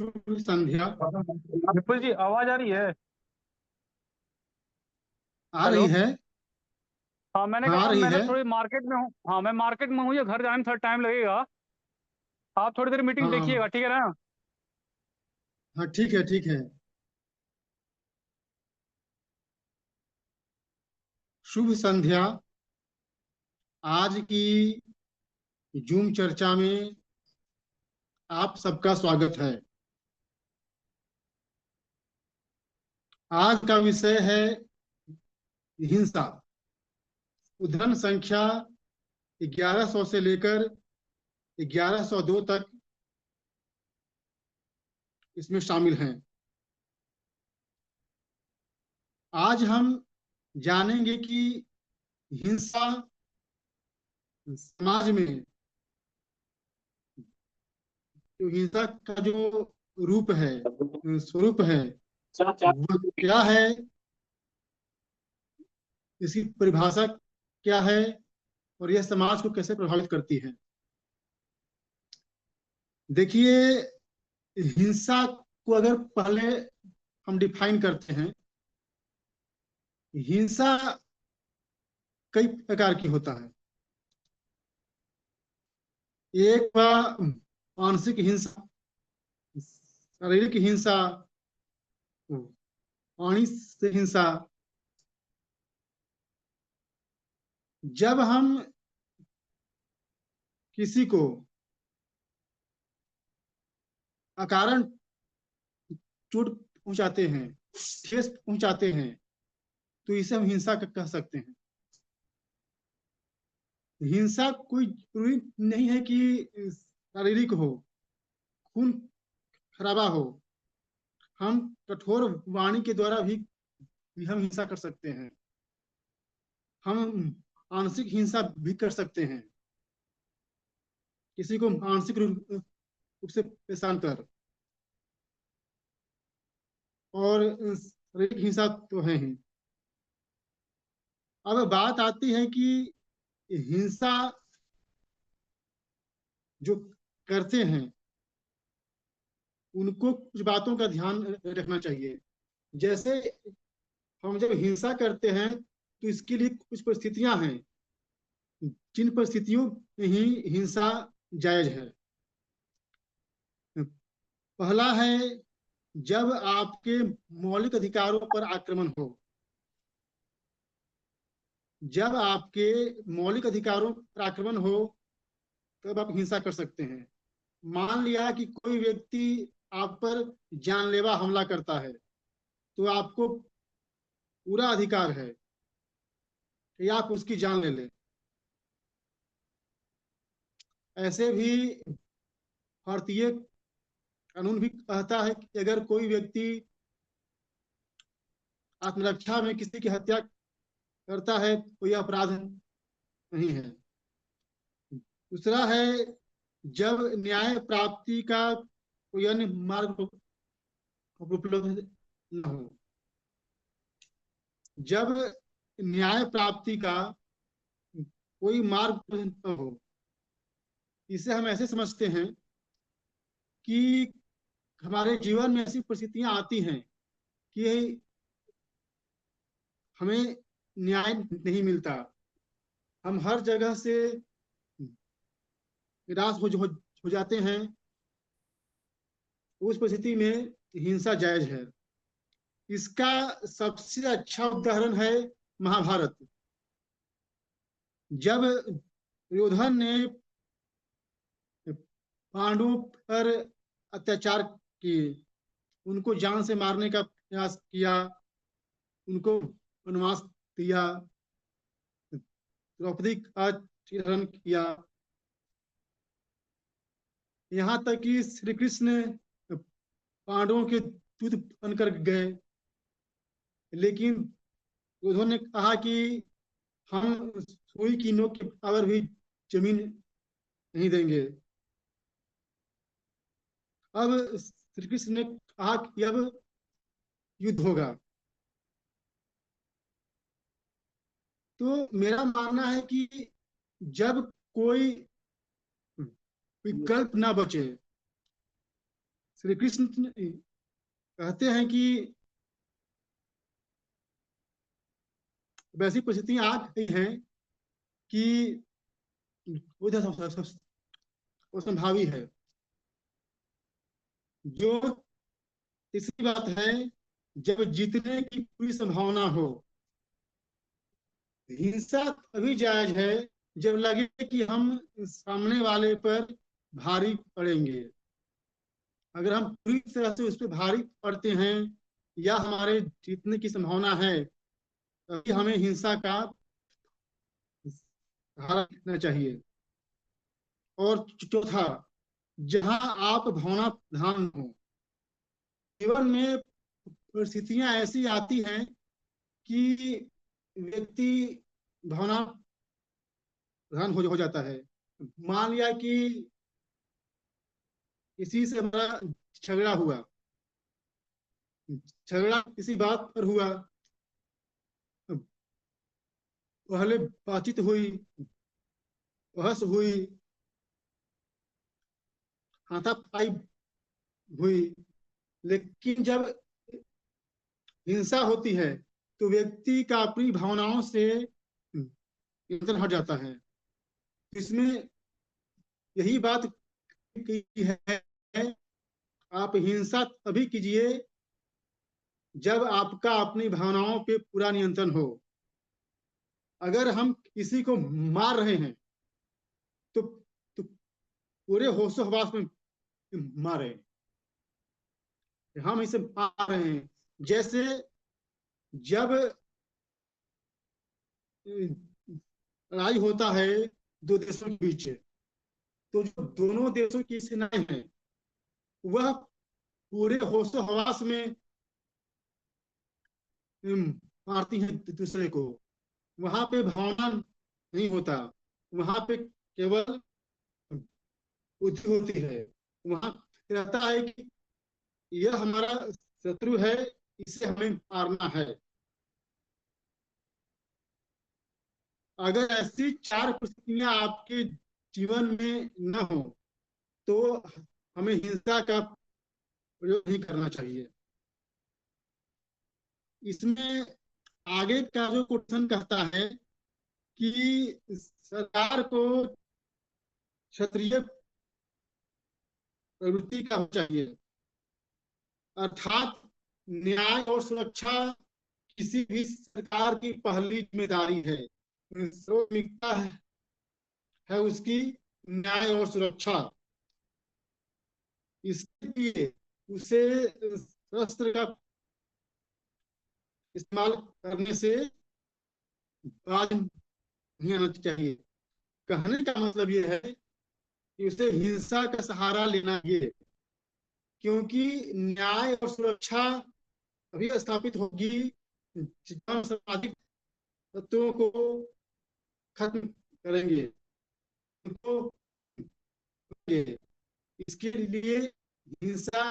शुभ संध्या। विपुल जी, आवाज आ रही है? आ हेलो। रही है। हाँ, मैंने हाँ, आ कहा रही मैंने है। थोड़ी मार्केट में हूँ। हाँ, मैं मार्केट में हूँ, ये घर जाने में थोड़ा टाइम लगेगा। आप थोड़ी देर मीटिंग देखिएगा, हाँ। ठीक है ना? हाँ, ठीक है, ठीक है। शुभ संध्या। आज की जूम चर्चा में आप सबका स्वागत है। आज का विषय है हिंसा। उद्यम संख्या 1100 से लेकर 1102 तक इसमें शामिल हैं। आज हम जानेंगे कि हिंसा समाज में, जो हिंसा का जो रूप है, स्वरूप है, वो क्या है, इसकी परिभाषा क्या है, और यह समाज को कैसे प्रभावित करती है। देखिए, हिंसा को अगर पहले हम डिफाइन करते हैं, हिंसा कई प्रकार की होता है। एक मानसिक हिंसा, शारीरिक हिंसा, वाणी से हिंसा। जब हम किसी को अकारण चोट पहुंचाते हैं, ठेस पहुंचाते हैं, तो इसे हम हिंसा कह सकते हैं। हिंसा कोई जरूरी नहीं है कि शारीरिक हो, खून खराबा हो। हम कठोर वाणी के द्वारा भी हम हिंसा कर सकते हैं। हम मानसिक हिंसा भी कर सकते हैं, किसी को मानसिक रूप से परेशान कर। और शारीरिक हिंसा तो है ही। अब बात आती है कि हिंसा जो करते हैं, उनको कुछ बातों का ध्यान रखना चाहिए। जैसे हम जब हिंसा करते हैं, तो इसके लिए कुछ परिस्थितियां हैं, जिन परिस्थितियों में ही हिंसा जायज है। पहला है, जब आपके मौलिक अधिकारों पर आक्रमण हो। जब आपके मौलिक अधिकारों पर आक्रमण हो, तब आप हिंसा कर सकते हैं। मान लिया कि कोई व्यक्ति आप पर जानलेवा हमला करता है, तो आपको पूरा अधिकार है कि आप उसकी जान ले लें। ऐसे भी भारतीय कानून भी कहता है कि अगर कोई व्यक्ति आत्मरक्षा में किसी की हत्या करता है, तो यह अपराध नहीं है। दूसरा है, जब न्याय प्राप्ति का कोई अन्य मार्ग उपलब्ध न हो। जब न्याय प्राप्ति का कोई मार्ग न हो, इसे हम ऐसे समझते हैं कि हमारे जीवन में ऐसी परिस्थितियां आती हैं कि हमें न्याय नहीं मिलता। हम हर जगह से निराश हो जाते हैं। उस परिस्थिति में हिंसा जायज है। इसका सबसे अच्छा उदाहरण है महाभारत। जब दुर्योधन ने पांडवों पर अत्याचार किए, उनको जान से मारने का प्रयास किया, उनको वनवास दिया, द्रौपदी का हरण किया, यहाँ तक कि श्री कृष्ण पांडवों के दूत बनकर गए। लेकिन उन्होंने कहा कि हम सुई की नोक के बराबर भी जमीन नहीं देंगे। अब श्री कृष्ण ने कहा कि अब युद्ध होगा। तो मेरा मानना है कि जब कोई विकल्प ना बचे, श्री कृष्ण कहते हैं कि वैसी परिस्थितियां आ गई हैं कि वो संभावी है। जो तीसरी बात है, जब जीतने की पूरी संभावना हो। हिंसा तभी जायज है जब लगे कि हम सामने वाले पर भारी पड़ेंगे। अगर हम पूरी तरह से उस पर भारी पड़ते हैं या हमारे जीतने की संभावना है, तभी हमें हिंसा का सहारा लेना चाहिए। और चौथा, जहां आप भावना प्रधान हो। जीवन में परिस्थितियां ऐसी आती हैं कि व्यक्ति भावना प्रधान हो जाता है। मान लिया कि किसी से हमारा झगड़ा हुआ, झगड़ा किसी बात पर हुआ, पहले बातचीत हुई, बहस हुई, हाथापाई हुई, लेकिन जब हिंसा होती है तो व्यक्ति का अपनी भावनाओं से नियंत्रण हट जाता है। इसमें यही बात की है, आप हिंसा तभी कीजिए जब आपका अपनी भावनाओं पे पूरा नियंत्रण हो। अगर हम किसी को मार रहे हैं तो पूरे होशो हवास में मारे, हम इसे मार रहे हैं। जैसे जब लड़ाई होता है दो देशों के बीच, तो जो दोनों देशों की सेनाएं हैं वह पूरे होशो हवास में मारती हैं दूसरे को। वहां पे भावना नहीं होता, वहां पे केवल बुद्धि होती है। वहां रहता है कि यह हमारा शत्रु है, इसे हमें मारना है। अगर ऐसी चार परिस्थितियां आपके जीवन में न हो तो हमें हिंसा का प्रयोग नहीं करना चाहिए। इसमें आगे का जो क्वेश्चन कहता है कि सरकार को क्षत्रिय प्रवृत्ति का होना चाहिए, अर्थात न्याय और सुरक्षा किसी भी सरकार की पहली जिम्मेदारी है। प्राथमिकता है उसकी न्याय और सुरक्षा। इसलिए उसे शस्त्र का इस्तेमाल करने से बाज नहीं आना चाहिए। कहने का मतलब यह है कि उसे हिंसा का सहारा लेना चाहिए, क्योंकि न्याय और सुरक्षा अभी स्थापित होगी जब हम सामाजिक तत्वों को खत्म करेंगे। तो इसके लिए हिंसा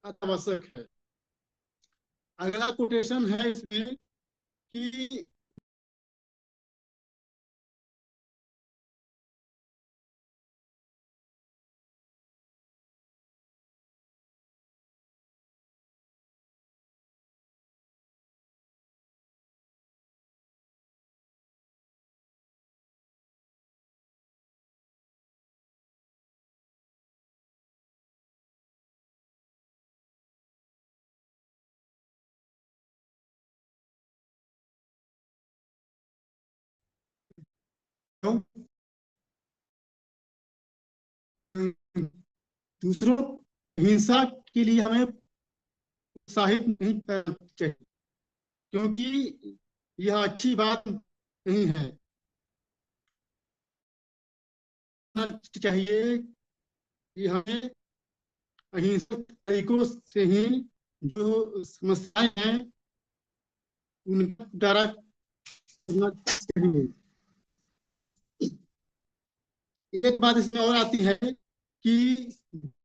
आवश्यक है। अगला कोटेशन है इसमें कि दूसरों हिंसा के लिए हमें उत्साहित नहीं करना चाहिए, क्योंकि यह अच्छी बात नहीं है। चाहिए कि हमें अहिंसक तरीकों से ही जो समस्याएं हैं उनका निपटारा करना चाहिए। एक बात इसमें और आती है कि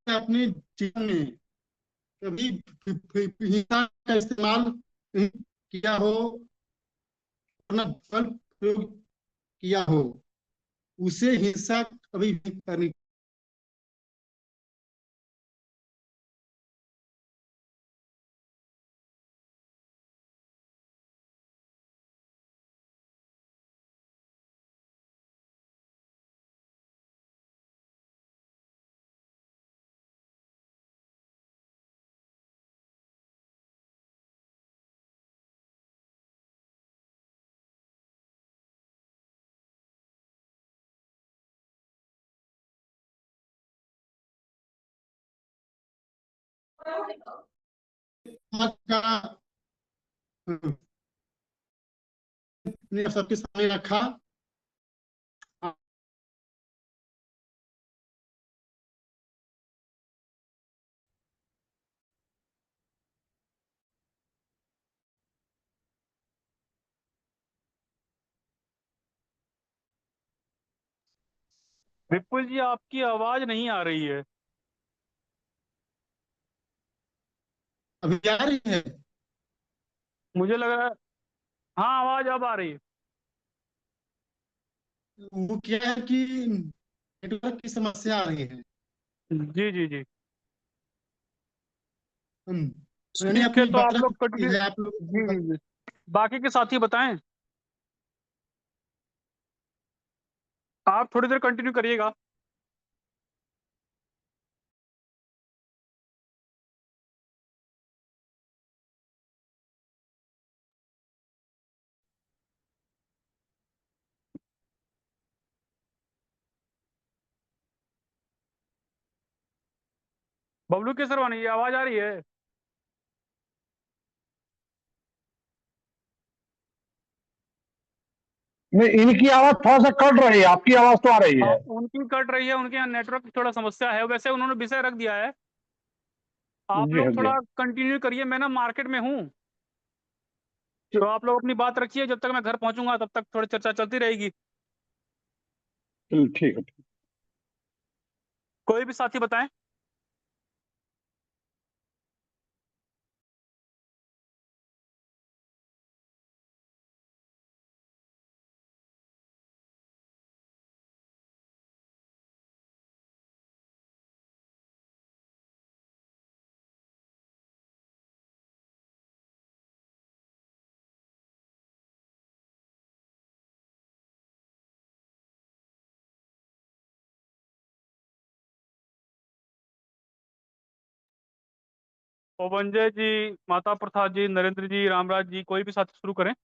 अपने जीवन में कभी हिंसा का इस्तेमाल नहीं किया हो, अपना बल प्रयोग किया हो, उसे हिंसा कभी भी करनी का ने सबके सामने रखा। विपुल जी, आपकी आवाज नहीं आ रही है। अभी आ रही है? मुझे लग रहा है, हाँ आवाज अब आ रही है। वो क्या है कि नेटवर्क की समस्या आ रही है। जी जी जी। मैंने ठीक है, अपनी तो बात आप रख लोग दी कंटिन्यू। है, आप लोग जी जी जी। बाकी के साथी बताएं। आप थोड़ी देर कंटिन्यू करिएगा। बबलू केसरवानी, ये आवाज आ रही है? नहीं, इनकी आवाज थोड़ा सा कट रही है, आपकी आवाज तो आ रही हाँ, है। उनकी कट रही है, उनके यहाँ नेटवर्क की थोड़ा समस्या है। वैसे उन्होंने विषय रख दिया है, आप जी हाँ, लोग जी थोड़ा हाँ। कंटिन्यू करिए। मैं ना मार्केट में हूँ, तो आप लोग अपनी बात रखिए, जब तक मैं घर पहुंचूंगा तब तक थोड़ी चर्चा चलती रहेगी। चलिए ठीक है। कोई भी साथी बताएं। ओबंजय जी, माता प्रसाद जी, नरेंद्र जी, रामराज जी, कोई भी साथी शुरू करें।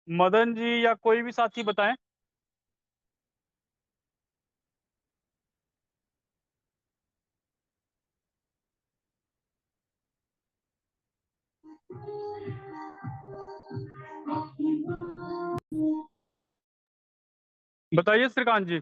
मदन जी या कोई भी साथी बताएं। बताइए श्रीकांत जी।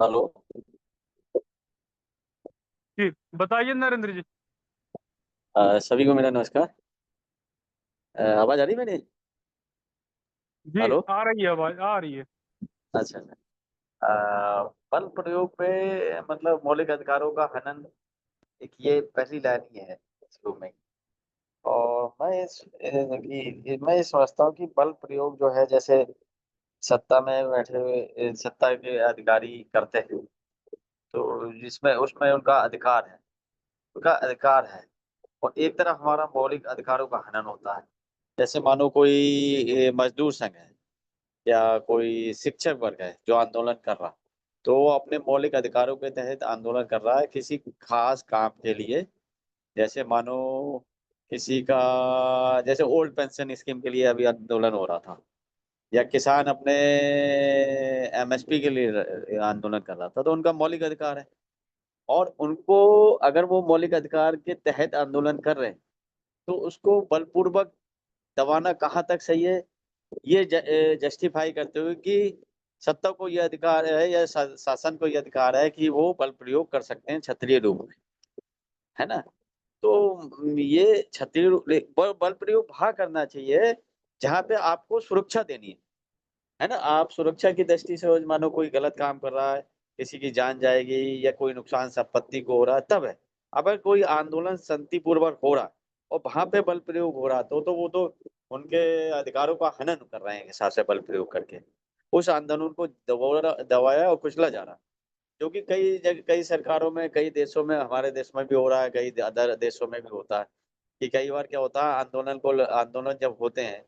हेलो। जी बताइए नरेंद्र जी। सभी को मेरा नमस्कार। आवाज आ रही है मेरी? जी हेलो। आ रही है, आवाज आ रही है। अच्छा। बल प्रयोग पे मतलब मौलिक अधिकारों का हनन, एक ये पहली लाइन ही है शुरू में। और मैं ये समझता हूँ कि बल प्रयोग जो है, जैसे सत्ता में बैठे हुए सत्ता के अधिकारी करते हैं, तो जिसमें उसमें उनका अधिकार है। और एक तरफ हमारा मौलिक अधिकारों का हनन होता है। जैसे मानो कोई मजदूर संघ है या कोई शिक्षक वर्ग है जो आंदोलन कर रहा, तो वो अपने मौलिक अधिकारों के तहत आंदोलन कर रहा है किसी खास काम के लिए। जैसे मानो किसी का, जैसे ओल्ड पेंशन स्कीम के लिए अभी आंदोलन हो रहा था, या किसान अपने एमएसपी के लिए आंदोलन कर रहा था, तो उनका मौलिक अधिकार है। और उनको अगर वो मौलिक अधिकार के तहत आंदोलन कर रहे हैं तो उसको बलपूर्वक दबाना कहाँ तक सही है, ये जस्टिफाई करते हुए कि सत्ता को ये अधिकार है या शासन को ये अधिकार है कि वो बल प्रयोग कर सकते हैं क्षत्रिय रूप में, है ना। तो ये क्षत्रिय बल प्रयोग वहाँ करना चाहिए जहाँ पे आपको सुरक्षा देनी है ना। आप सुरक्षा की दृष्टि से मानो कोई गलत काम कर रहा है, किसी की जान जाएगी या कोई नुकसान संपत्ति को हो रहा है, तब है। अगर कोई आंदोलन शांतिपूर्वक हो रहा है और वहां पे बल प्रयोग हो रहा तो वो तो उनके अधिकारों का हनन कर रहे हैं हिसाब से बल प्रयोग करके उस आंदोलन को दबाया और कुचला जा रहा, जो कि कई सरकारों में, कई देशों में, हमारे देश में भी हो रहा है, कई अदर देशों में भी होता है कि कई बार क्या होता है आंदोलन जब होते हैं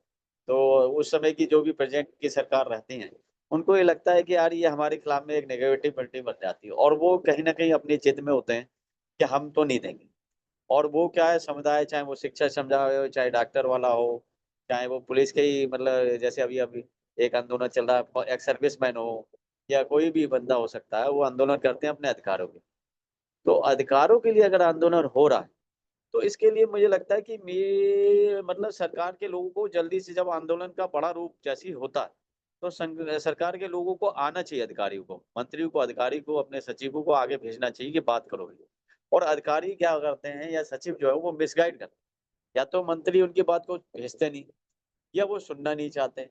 तो उस समय की जो भी प्रेजेंट की सरकार रहती है उनको ये लगता है कि यार ये हमारे खिलाफ में एक नेगेटिविटी बन जाती है और वो कहीं ना कहीं अपनी जिद में होते हैं कि हम तो नहीं देंगे। और वो क्या है, समुदाय, चाहे वो शिक्षक समुदाय हो, चाहे डॉक्टर वाला हो, चाहे वो पुलिस के ही, मतलब जैसे अभी अभी एक आंदोलन चल रहा है, एक सर्विसमैन हो या कोई भी बंदा हो सकता है, वो आंदोलन करते हैं अपने अधिकारों के। तो अधिकारों के लिए अगर आंदोलन हो रहा है तो इसके लिए मुझे लगता है कि मतलब सरकार के लोगों को जल्दी से, जब आंदोलन का बड़ा रूप जैसे ही होता है तो सरकार के लोगों को आना चाहिए, अधिकारियों को, मंत्रियों को, अधिकारी को, अपने सचिवों को आगे भेजना चाहिए कि बात करो। और अधिकारी क्या करते हैं या सचिव जो है वो मिसगाइड करते हैं, या तो मंत्री उनकी बात को भेजते नहीं या वो सुनना नहीं चाहते,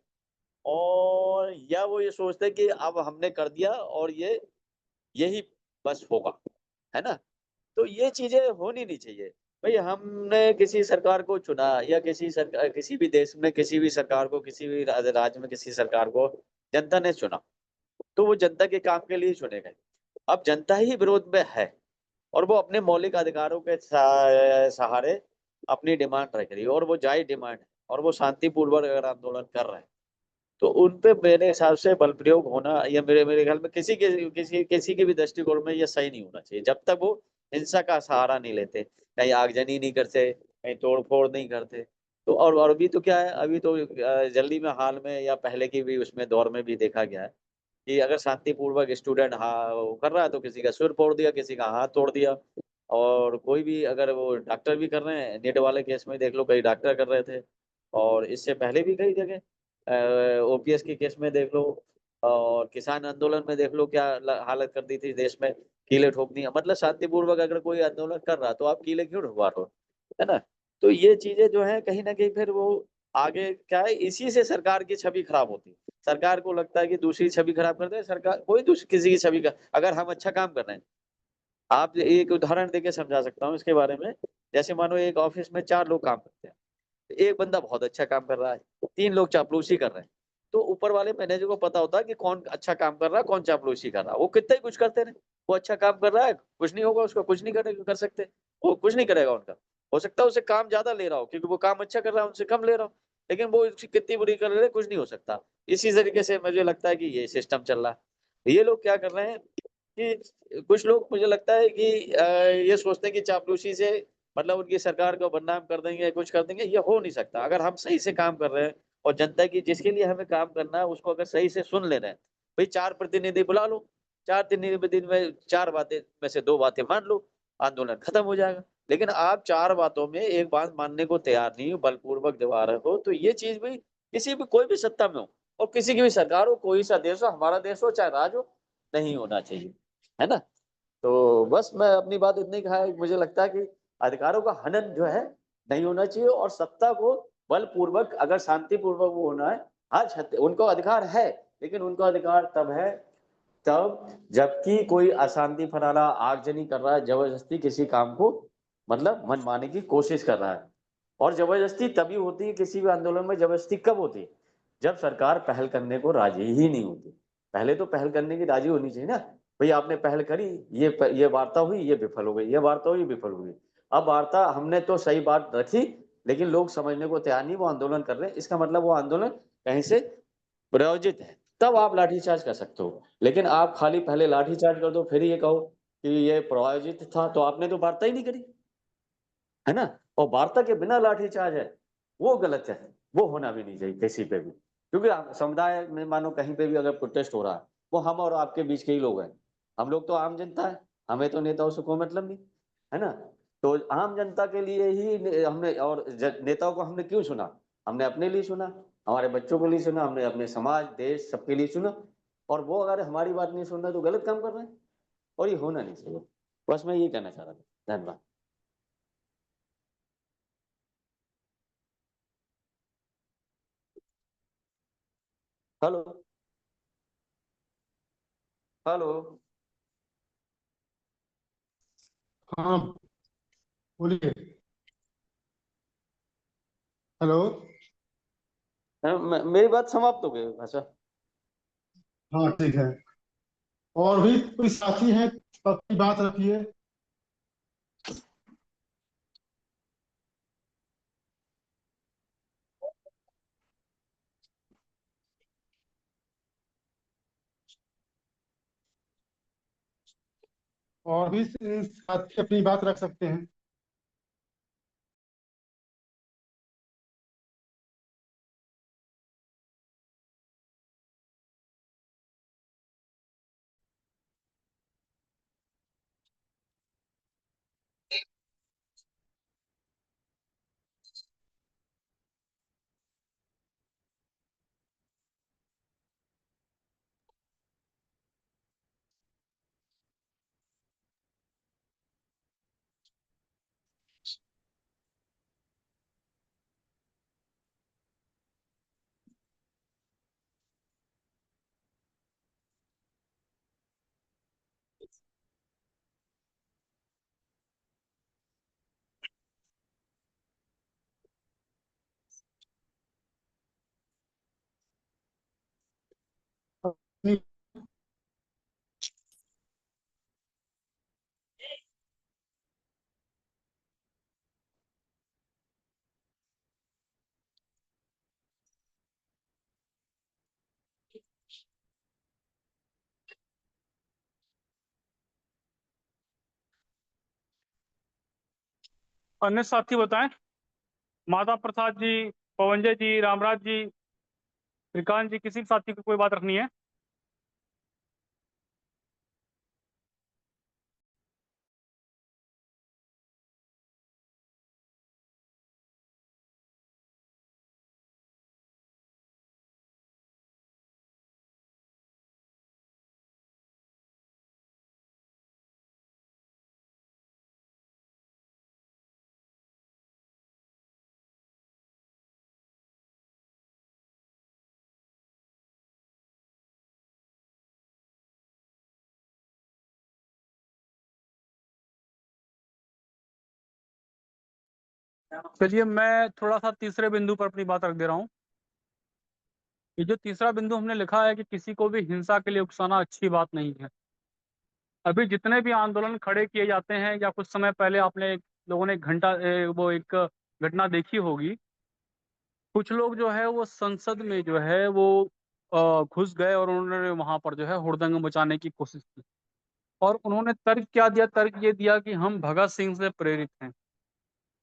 और या वो ये सोचते हैं कि अब हमने कर दिया और यही बस होगा, है ना। तो ये चीजें होनी नहीं चाहिए। भाई हमने किसी सरकार को चुना या किसी सरकार, किसी भी देश में किसी भी सरकार को, किसी भी राज्य में किसी सरकार को जनता ने चुना तो वो जनता के काम के लिए चुने गए। अब जनता ही विरोध में है और वो अपने मौलिक अधिकारों के सहारे अपनी डिमांड रख रही है और वो जायज डिमांड है और वो शांतिपूर्वक अगर आंदोलन कर रहे हैं तो उन पे मेरे हिसाब से बल प्रयोग होना, या मेरे मेरे ख्याल में किसी के भी दृष्टिकोण में ये सही नहीं होना चाहिए जब तक वो हिंसा का सहारा नहीं लेते, कहीं आगजनी नहीं करते, कहीं तोड़ फोड़ नहीं करते। तो और अभी तो क्या है, अभी तो जल्दी में हाल में या पहले की भी उसमें दौर में भी देखा गया है कि अगर शांतिपूर्वक स्टूडेंट वो कर रहा है तो किसी का सिर फोड़ दिया, किसी का हाथ तोड़ दिया। और कोई भी, अगर वो डॉक्टर भी कर रहे हैं, नेट वाले केस में देख लो, कई डॉक्टर कर रहे थे और इससे पहले भी कई जगह ओपीएस के केस में देख लो और किसान आंदोलन में देख लो क्या हालत कर दी थी देश में, कीले ठोक दिया। मतलब शांतिपूर्वक अगर कोई आंदोलन कर रहा तो आप कीले क्यों ठोकवा रहे हो, है ना। तो ये चीजें जो है कहीं ना कहीं फिर वो आगे क्या है, इसी से सरकार की छवि खराब होती है। सरकार को लगता है कि दूसरी छवि खराब कर दे, सरकार कोई दूसरी किसी की छवि का, अगर हम अच्छा काम कर रहे हैं, आप एक उदाहरण देके समझा सकता हूँ इसके बारे में। जैसे मानो एक ऑफिस में 4 लोग काम करते हैं, एक बंदा बहुत अच्छा काम कर रहा है, 3 लोग चापलूसी कर रहे हैं, तो ऊपर वाले मैनेजर को पता होता है कि कौन अच्छा काम कर रहा है, कौन चापलूसी कर रहा है। वो कितना ही कुछ करते रहे, वो अच्छा काम कर रहा है, कुछ नहीं होगा उसका, कुछ नहीं कर सकते, वो कुछ नहीं करेगा उनका। हो सकता है उसे काम ज्यादा ले रहा हो क्योंकि वो काम अच्छा कर रहा है, उनसे कम ले रहा हो, लेकिन वो उसकी कितनी बुरी कर रहे, कुछ नहीं हो सकता। इसी तरीके से मुझे लगता है कि ये सिस्टम चल रहा है। ये लोग क्या कर रहे हैं कि कुछ लोग, मुझे लगता है कि ये सोचते हैं कि चापलूसी से मतलब उनकी सरकार को बदनाम कर देंगे, कुछ कर देंगे। ये हो नहीं सकता। अगर हम सही से काम कर रहे हैं और जनता की, जिसके लिए हमें काम करना है, उसको अगर सही से सुन ले रहे हैं, भाई 4 प्रतिनिधि बुला लो, 4 प्रतिनिधि में 4 बातें में से 2 बातें मान लो, आंदोलन खत्म हो जाएगा। लेकिन आप 4 बातों में एक बात मानने को तैयार नहीं हो, बलपूर्वक दबा रहे हो, तो ये चीज भी किसी भी, कोई भी सत्ता में हो और किसी की भी सरकार हो, कोई सा देश हो, हमारा देश हो चाहे राज्य हो, नहीं होना चाहिए, है ना। तो बस मैं अपनी बात इतनी कहा है, मुझे लगता है कि अधिकारों का हनन जो है नहीं होना चाहिए और सत्ता को बलपूर्वक, अगर शांतिपूर्वक वो होना है, हाँ उनको अधिकार है, लेकिन उनका अधिकार तब है तब जबकि कोई अशांति फैला, आगजनी कर रहा है, जबरदस्ती किसी काम को मतलब मनमाने की कोशिश कर रहा है। और जबरदस्ती तभी होती है किसी भी आंदोलन में, जबरदस्ती कब होती है, जब सरकार पहल करने को राजी ही नहीं होती। पहले तो पहल करने की राजी होनी चाहिए ना, भाई आपने पहल करी, ये वार्ता हुई, ये विफल हो गई, ये वार्ता हुई, विफल हुई। अब वार्ता हमने तो सही बात रखी, लेकिन लोग समझने को तैयार नहीं, वो आंदोलन कर रहे हैं, इसका मतलब वो आंदोलन कहीं से प्रायोजित है, तब आप लाठीचार्ज कर सकते हो। लेकिन आप खाली पहले लाठीचार्ज कर दो फिर ये कहो कि ये प्रायोजित था, तो आपने तो वार्ता ही नहीं करी, है ना। और वार्ता के बिना लाठीचार्ज है, वो गलत है, वो होना भी नहीं चाहिए किसी पे भी। क्योंकि समुदाय में मानो कहीं पे भी अगर प्रोटेस्ट हो रहा है, वो हम और आपके बीच के ही लोग हैं, हम लोग तो आम जनता है, हमें तो नेताओं से कोई मतलब नहीं, है ना। तो आम जनता के लिए ही हमने, और नेताओं को हमने क्यों चुना? हमने अपने लिए चुना, हमारे बच्चों के लिए चुना, हमने अपने समाज देश सबके लिए चुना। और वो अगर हमारी बात नहीं सुन रहे तो गलत काम कर रहे हैं, और ये होना नहीं चाहिए। बस मैं ये कहना चाह रहा था। धन्यवाद। हेलो। हेलो। हाँ, बोलिए। हेलो। मेरी बात समाप्त हो गई भाषा। हाँ, ठीक है। और भी कोई साथी हैं तो अपनी बात रखिए। और भी साथी अपनी बात रख सकते हैं। अपनी अन्य साथी बताएं। माता प्रसाद जी, पवनजय जी, रामराज जी, श्रीकांत जी, किसी भी साथी को कोई बात रखनी है? चलिए, मैं थोड़ा सा तीसरे बिंदु पर अपनी बात रख दे रहा हूँ। ये जो तीसरा बिंदु हमने लिखा है कि किसी को भी हिंसा के लिए उकसाना अच्छी बात नहीं है। अभी जितने भी आंदोलन खड़े किए जाते हैं, या कुछ समय पहले आपने लोगों ने वो एक घटना देखी होगी। कुछ लोग जो है वो संसद में जो है वो घुस गए और उन्होंने वहां पर जो है हुड़दंग मचाने की कोशिश की। और उन्होंने तर्क क्या दिया? तर्क ये दिया कि हम भगत सिंह से प्रेरित हैं।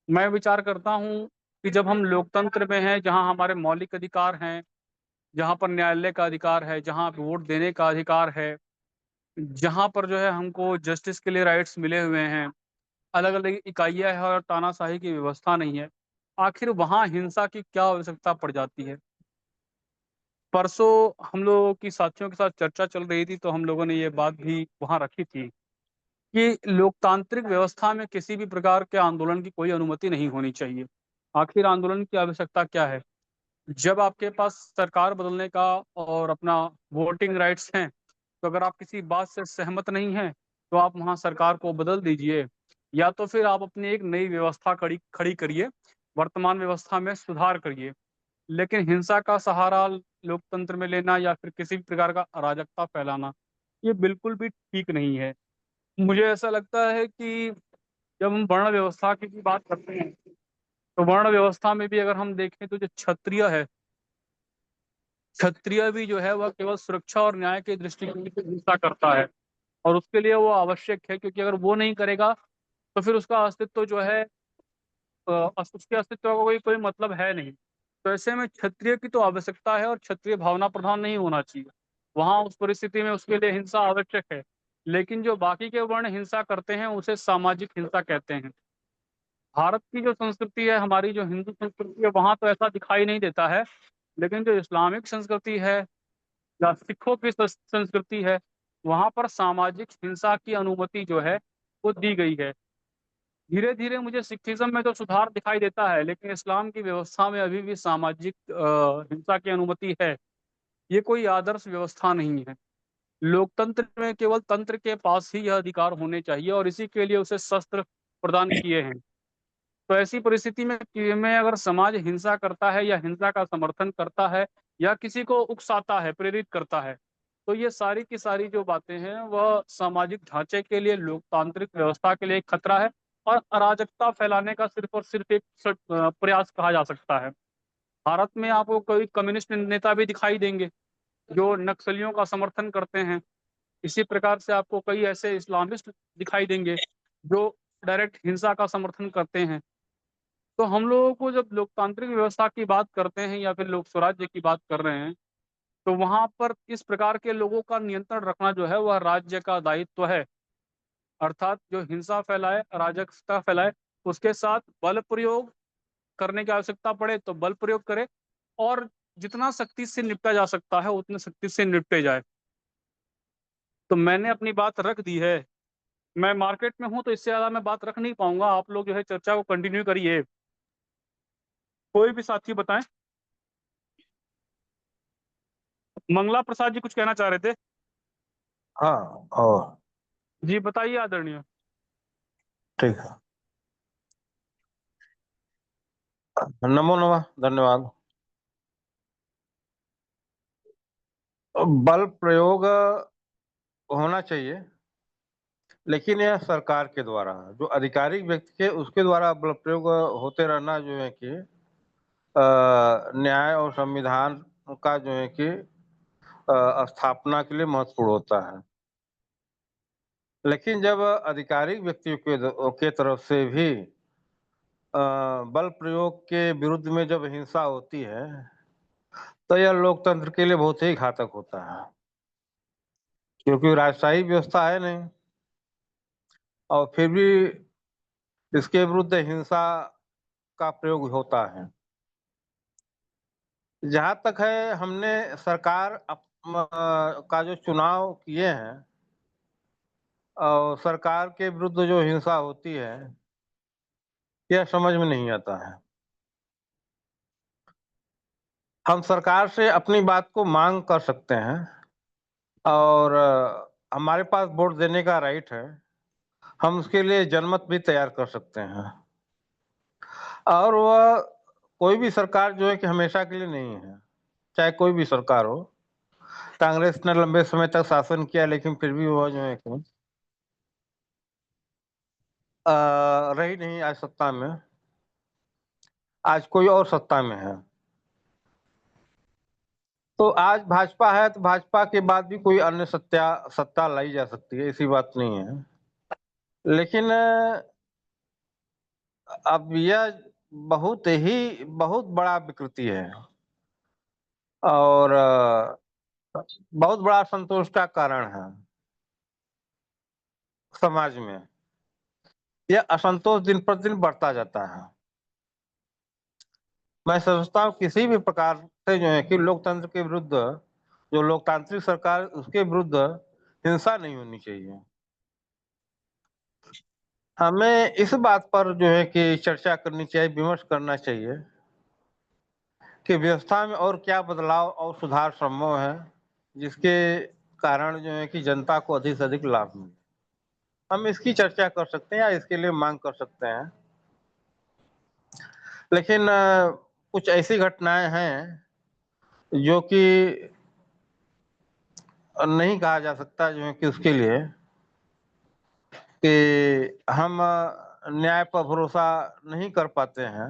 मैं विचार करता हूँ कि जब हम लोकतंत्र में हैं, जहाँ हमारे मौलिक अधिकार हैं, जहाँ पर न्यायालय का अधिकार है, जहाँ वोट देने का अधिकार है, जहाँ पर जो है हमको जस्टिस के लिए राइट्स मिले हुए हैं, अलग अलग इकाइयाँ है और तानाशाही की व्यवस्था नहीं है, आखिर वहाँ हिंसा की क्या आवश्यकता पड़ जाती है? परसों हम लोगों की साथियों के साथ चर्चा चल रही थी, तो हम लोगों ने ये बात भी वहाँ रखी थी कि लोकतांत्रिक व्यवस्था में किसी भी प्रकार के आंदोलन की कोई अनुमति नहीं होनी चाहिए। आखिर आंदोलन की आवश्यकता क्या है? जब आपके पास सरकार बदलने का और अपना वोटिंग राइट्स हैं, तो अगर आप किसी बात से सहमत नहीं हैं, तो आप वहाँ सरकार को बदल दीजिए, या तो फिर आप अपनी एक नई व्यवस्था खड़ी खड़ी करिए, वर्तमान व्यवस्था में सुधार करिए। लेकिन हिंसा का सहारा लोकतंत्र में लेना या फिर किसी भी प्रकार का अराजकता फैलाना, ये बिल्कुल भी ठीक नहीं है। मुझे ऐसा लगता है कि जब हम वर्ण व्यवस्था की भी बात करते हैं, तो वर्ण व्यवस्था में भी अगर हम देखें तो जो क्षत्रिय है, क्षत्रिय भी जो है वह केवल सुरक्षा और न्याय के दृष्टिकोण से हिंसा करता है। और उसके लिए वो आवश्यक है, क्योंकि अगर वो नहीं करेगा तो फिर उसका अस्तित्व जो है उसके अस्तित्व का कोई कोई मतलब है नहीं। तो ऐसे में क्षत्रिय की तो आवश्यकता है, और क्षत्रिय भावना प्रधान नहीं होना चाहिए। वहाँ उस परिस्थिति में उसके लिए हिंसा आवश्यक है। लेकिन जो बाकी के वर्ण हिंसा करते हैं उसे सामाजिक हिंसा कहते हैं। भारत की जो संस्कृति है, हमारी जो हिंदू संस्कृति है, वहाँ तो ऐसा दिखाई नहीं देता है, लेकिन जो इस्लामिक संस्कृति है या सिखों की संस्कृति है, वहाँ पर सामाजिक हिंसा की अनुमति जो है वो दी गई है। धीरे धीरे मुझे सिखिज्म में तो सुधार दिखाई देता है, लेकिन इस्लाम की व्यवस्था में अभी भी सामाजिक हिंसा की अनुमति है। ये कोई आदर्श व्यवस्था नहीं है। लोकतंत्र में केवल तंत्र के पास ही यह अधिकार होने चाहिए और इसी के लिए उसे शस्त्र प्रदान किए हैं। तो ऐसी परिस्थिति में अगर समाज हिंसा करता है या हिंसा का समर्थन करता है या किसी को उकसाता है, प्रेरित करता है, तो ये सारी की सारी जो बातें हैं वह सामाजिक ढांचे के लिए, लोकतांत्रिक व्यवस्था के लिए एक खतरा है और अराजकता फैलाने का सिर्फ और सिर्फ एक प्रयास कहा जा सकता है। भारत में आपको कोई कम्युनिस्ट नेता भी दिखाई देंगे जो नक्सलियों का समर्थन करते हैं। इसी प्रकार से आपको कई ऐसे इस्लामिस्ट दिखाई देंगे जो डायरेक्ट हिंसा का समर्थन करते हैं। तो हम लोगों को जब लोकतांत्रिक व्यवस्था की बात करते हैं या फिर लोक स्वराज्य की बात कर रहे हैं, तो वहां पर इस प्रकार के लोगों का नियंत्रण रखना जो है वह राज्य का दायित्व है। अर्थात जो हिंसा फैलाए, अराजकता फैलाए, उसके साथ बल प्रयोग करने की आवश्यकता पड़े तो बल प्रयोग करे और जितना सख्ती से निपटा जा सकता है उतने सख्ती से निपटे जाए। तो मैंने अपनी बात रख दी है। मैं मार्केट में हूं तो इससे ज्यादा मैं बात रख नहीं पाऊंगा। आप लोग जो है चर्चा को कंटिन्यू करिए। कोई भी साथी बताएं। मंगला प्रसाद जी कुछ कहना चाह रहे थे। हाँ, और जी बताइए आदरणीय। ठीक है। नमो नमः, धन्यवाद। बल प्रयोग होना चाहिए, लेकिन यह सरकार के द्वारा, जो आधिकारिक व्यक्ति के उसके द्वारा बल प्रयोग होते रहना जो है कि न्याय और संविधान का जो है कि स्थापना के लिए महत्वपूर्ण होता है। लेकिन जब आधिकारिक व्यक्तियों के तरफ से भी बल प्रयोग के विरुद्ध में जब हिंसा होती है तो यह लोकतंत्र के लिए बहुत ही घातक होता है, क्योंकि राजशाही व्यवस्था है नहीं और फिर भी इसके विरुद्ध हिंसा का प्रयोग होता है। जहां तक है, हमने सरकार का जो चुनाव किए हैं और सरकार के विरुद्ध जो हिंसा होती है यह समझ में नहीं आता है। हम सरकार से अपनी बात को मांग कर सकते हैं और हमारे पास वोट देने का राइट है। हम उसके लिए जनमत भी तैयार कर सकते हैं और वह कोई भी सरकार जो है कि हमेशा के लिए नहीं है, चाहे कोई भी सरकार हो। कांग्रेस ने लंबे समय तक शासन किया, लेकिन फिर भी वह जो है कि रही नहीं आज सत्ता में। आज कोई और सत्ता में है। तो आज भाजपा है तो भाजपा के बाद भी कोई अन्य सत्ता लाई जा सकती है, ऐसी बात नहीं है। लेकिन अब यह बहुत बड़ा विकृति है और बहुत बड़ा संतोष का कारण है समाज में। यह असंतोष दिन पर दिन बढ़ता जाता है। मैं समझता हूँ किसी भी प्रकार से जो है कि लोकतंत्र के विरुद्ध, जो लोकतांत्रिक सरकार उसके विरुद्ध हिंसा नहीं होनी चाहिए। हमें इस बात पर जो है कि चर्चा करनी चाहिए, विमर्श करना चाहिए कि व्यवस्था में और क्या बदलाव और सुधार संभव है जिसके कारण जो है कि जनता को अधिक से अधिक लाभ मिले। हम इसकी चर्चा कर सकते हैं या इसके लिए मांग कर सकते हैं। लेकिन कुछ ऐसी घटनाएं हैं जो कि नहीं कहा जा सकता जो है कि उसके लिए कि हम न्याय पर भरोसा नहीं कर पाते हैं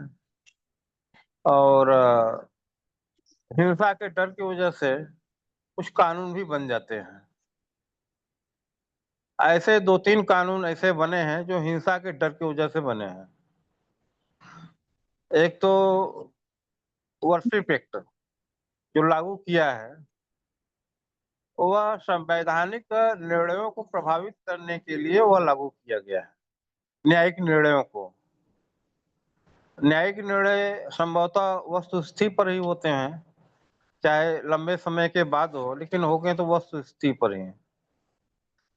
और हिंसा के डर की वजह से कुछ कानून भी बन जाते हैं। ऐसे 2-3 कानून ऐसे बने हैं जो हिंसा के डर की वजह से बने हैं। एक तो वर्शिप एक्ट जो लागू किया है, वह संवैधानिक निर्णयों को प्रभावित करने के लिए वह लागू किया गया है। न्यायिक निर्णयों को, न्यायिक निर्णय संभवतः वस्तुस्थिति पर ही होते हैं, चाहे लंबे समय के बाद हो, लेकिन हो गए तो वस्तुस्थिति पर ही।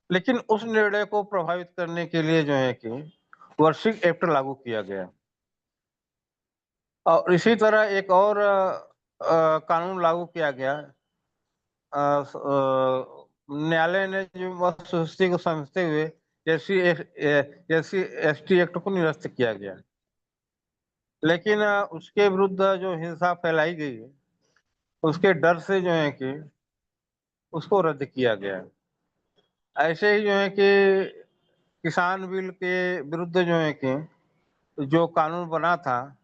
लेकिन उस निर्णय को प्रभावित करने के लिए जो है कि वार्षिक एक्ट लागू किया गया। और इसी तरह एक और कानून लागू किया गया। न्यायालय ने जो वस्तुस्थिति को समझते हुए SC/ST एक्ट को निरस्त किया गया। लेकिन उसके विरुद्ध जो हिंसा फैलाई गई है, उसके डर से जो है कि उसको रद्द किया गया। ऐसे ही जो है कि किसान बिल के विरुद्ध जो है कि जो कानून बना था,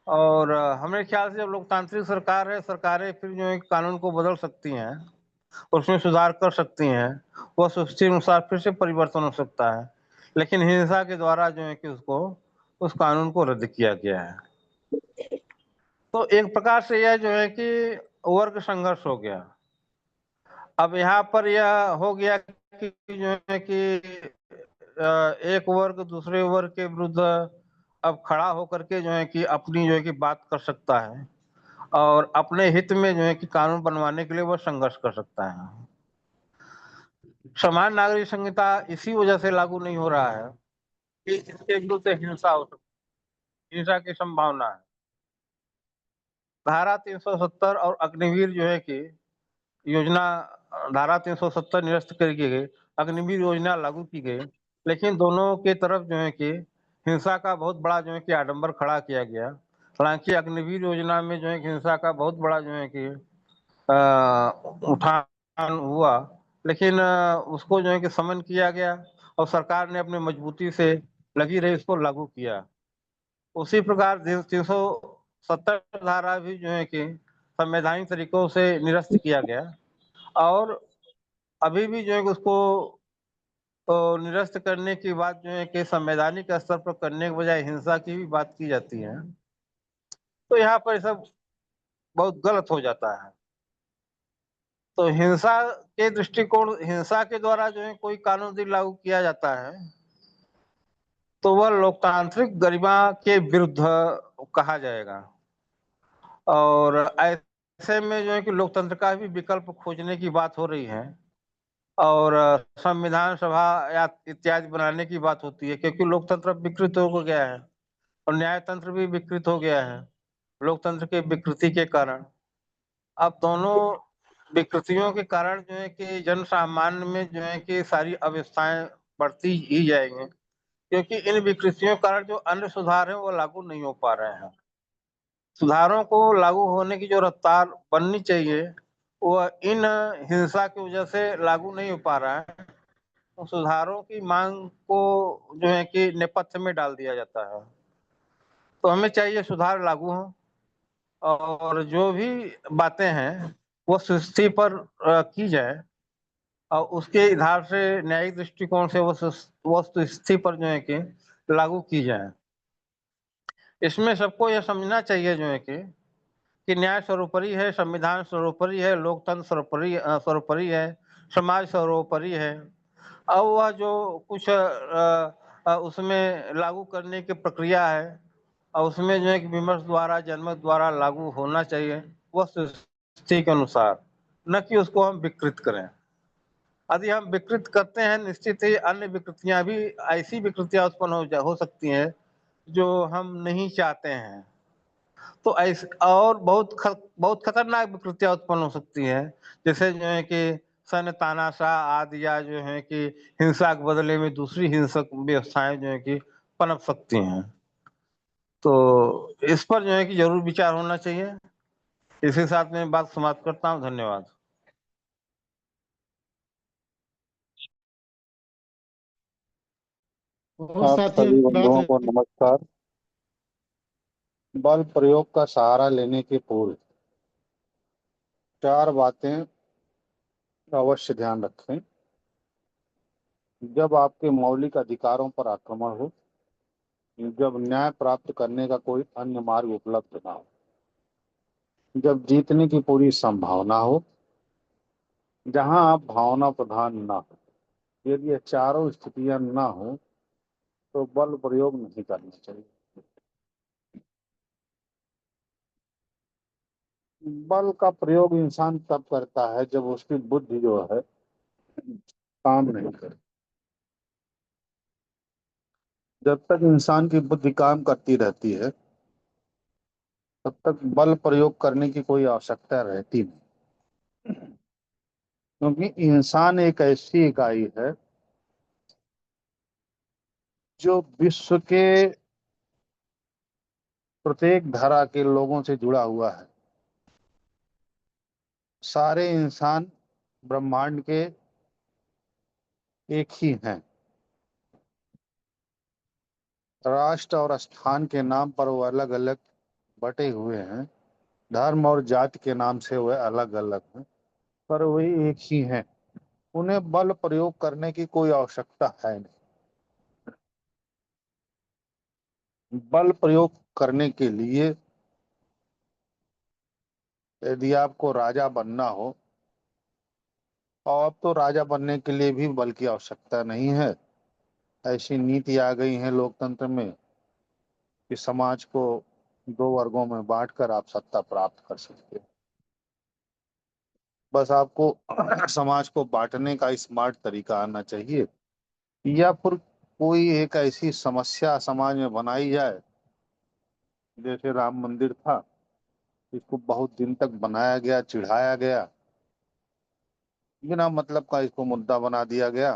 और हमारे ख्याल से जब लोकतांत्रिक सरकार है, सरकारें फिर जो है कानून को बदल सकती हैं, उसमें सुधार कर सकती हैं, वह स्थिति अनुसार फिर से परिवर्तन हो सकता है। लेकिन हिंसा के द्वारा जो है कि उसको, उस कानून को रद्द किया गया है। तो एक प्रकार से यह जो है कि वर्ग संघर्ष हो गया। अब यहाँ पर यह हो गया कि जो है कि एक वर्ग दूसरे वर्ग के विरुद्ध अब खड़ा होकर के जो है कि अपनी जो है कि बात कर सकता है, और अपने हित में जो है कि कानून बनवाने के लिए वह संघर्ष कर सकता है। समान नागरिक संहिता इसी वजह से लागू नहीं हो रहा है कि इसके विरुद्ध हिंसा हो सकती, हिंसा की संभावना है। धारा 370 और अग्निवीर जो है कि योजना, धारा 370 निरस्त कर दी गई, अग्निवीर योजना लागू की गई, लेकिन दोनों के तरफ जो है कि हिंसा का बहुत बड़ा जो है कि आडंबर खड़ा किया गया। हालांकि अग्निवीर योजना में जो है कि हिंसा का बहुत बड़ा जो है कि उठान हुआ, लेकिन उसको जो है कि समन किया गया और सरकार ने अपनी मजबूती से लगी रही, उसको लागू किया। उसी प्रकार 370 धारा भी जो है कि संवैधानिक तरीकों से निरस्त किया गया, और अभी भी जो है कि उसको निरस्त करने की बात जो है कि संवैधानिक स्तर पर करने के बजाय हिंसा की भी बात की जाती है। तो यहाँ पर सब बहुत गलत हो जाता है। तो हिंसा के दृष्टिकोण, हिंसा के द्वारा जो है कोई कानून यदि लागू किया जाता है तो वह लोकतांत्रिक गरिमा के विरुद्ध कहा जाएगा, और ऐसे में जो है कि लोकतंत्र का भी विकल्प खोजने की बात हो रही है, और संविधान सभा या इत्यादि बनाने की बात होती है, क्योंकि लोकतंत्र विकृत हो गया है और न्यायतंत्र भी विकृत हो गया है लोकतंत्र के विकृति के कारण। अब दोनों विकृतियों के कारण जो है कि जन सामान्य में जो है कि सारी अव्यवस्थाएं बढ़ती ही जाएंगी, क्योंकि इन विकृतियों के कारण जो अन्य सुधार है वो लागू नहीं हो पा रहे हैं। सुधारों को लागू होने की जो रफ्तार बननी चाहिए वह इन हिंसा की वजह से लागू नहीं हो पा रहा है। तो सुधारों की मांग को जो है कि नेपथ्य में डाल दिया जाता है। तो हमें चाहिए सुधार लागू हो, और जो भी बातें हैं वो स्थिति पर की जाए, और उसके आधार से न्यायिक दृष्टिकोण से वस्तु स्थिति पर जो है कि लागू की जाए। इसमें सबको यह समझना चाहिए जो है कि न्याय सर्वोपरि है, संविधान सर्वोपरि है, लोकतंत्र सर्वोपरि है, समाज सर्वोपरि है। अब वह जो कुछ उसमें लागू करने की प्रक्रिया है, और उसमें जो है कि विमर्श द्वारा, जनमत द्वारा लागू होना चाहिए वह स्थिति के अनुसार, न कि उसको हम विकृत करें। यदि हम विकृत करते हैं, निश्चित ही अन्य विकृतियां भी, ऐसी विकृतियां उत्पन्न हो सकती हैं जो हम नहीं चाहते हैं। तो ऐसे और बहुत खतरनाक विकृतियां उत्पन्न हो सकती हैं, जैसे जो है कि सैन्य तानाशाह आदि, या जो है कि हिंसा के बदले में दूसरी हिंसक व्यवस्थाएं जो है कि पनप सकती हैं। तो इस पर जो है कि जरूर विचार होना चाहिए। इसी साथ में बात समाप्त करता हूँ। धन्यवाद। और आप साथियों सभी बात बंधुओं को नमस्कार। बल प्रयोग का सहारा लेने के पूर्व 4 बातें अवश्य ध्यान रखें। जब आपके मौलिक अधिकारों पर आक्रमण हो, जब न्याय प्राप्त करने का कोई अन्य मार्ग उपलब्ध ना हो, जब जीतने की पूरी संभावना हो, जहां आप भावना प्रधान ना हो, यदि ये चारों स्थितियां ना हो तो बल प्रयोग नहीं करना चाहिए। बल का प्रयोग इंसान तब करता है जब उसकी बुद्धि जो है काम नहीं करे। जब तक इंसान की बुद्धि काम करती रहती है तब तक बल प्रयोग करने की कोई आवश्यकता रहती नहीं, क्योंकि इंसान एक ऐसी इकाई है जो विश्व के प्रत्येक धारा के लोगों से जुड़ा हुआ है। सारे इंसान ब्रह्मांड के एक ही हैं। राष्ट्र और स्थान के नाम पर वो अलग अलग बटे हुए हैं, धर्म और जाति के नाम से वह अलग अलग हैं, पर वही एक ही हैं। उन्हें बल प्रयोग करने की कोई आवश्यकता है नहीं। बल प्रयोग करने के लिए यदि आपको राजा बनना हो, और अब तो राजा बनने के लिए भी बल की आवश्यकता नहीं है। ऐसी नीति आ गई है लोकतंत्र में कि समाज को दो वर्गों में बांटकर आप सत्ता प्राप्त कर सकते हो। बस आपको समाज को बांटने का स्मार्ट तरीका आना चाहिए, या फिर कोई एक ऐसी समस्या समाज में बनाई जाए। जैसे राम मंदिर था, इसको बहुत दिन तक बनाया गया, चिढ़ाया गया, बिना मतलब का इसको मुद्दा बना दिया गया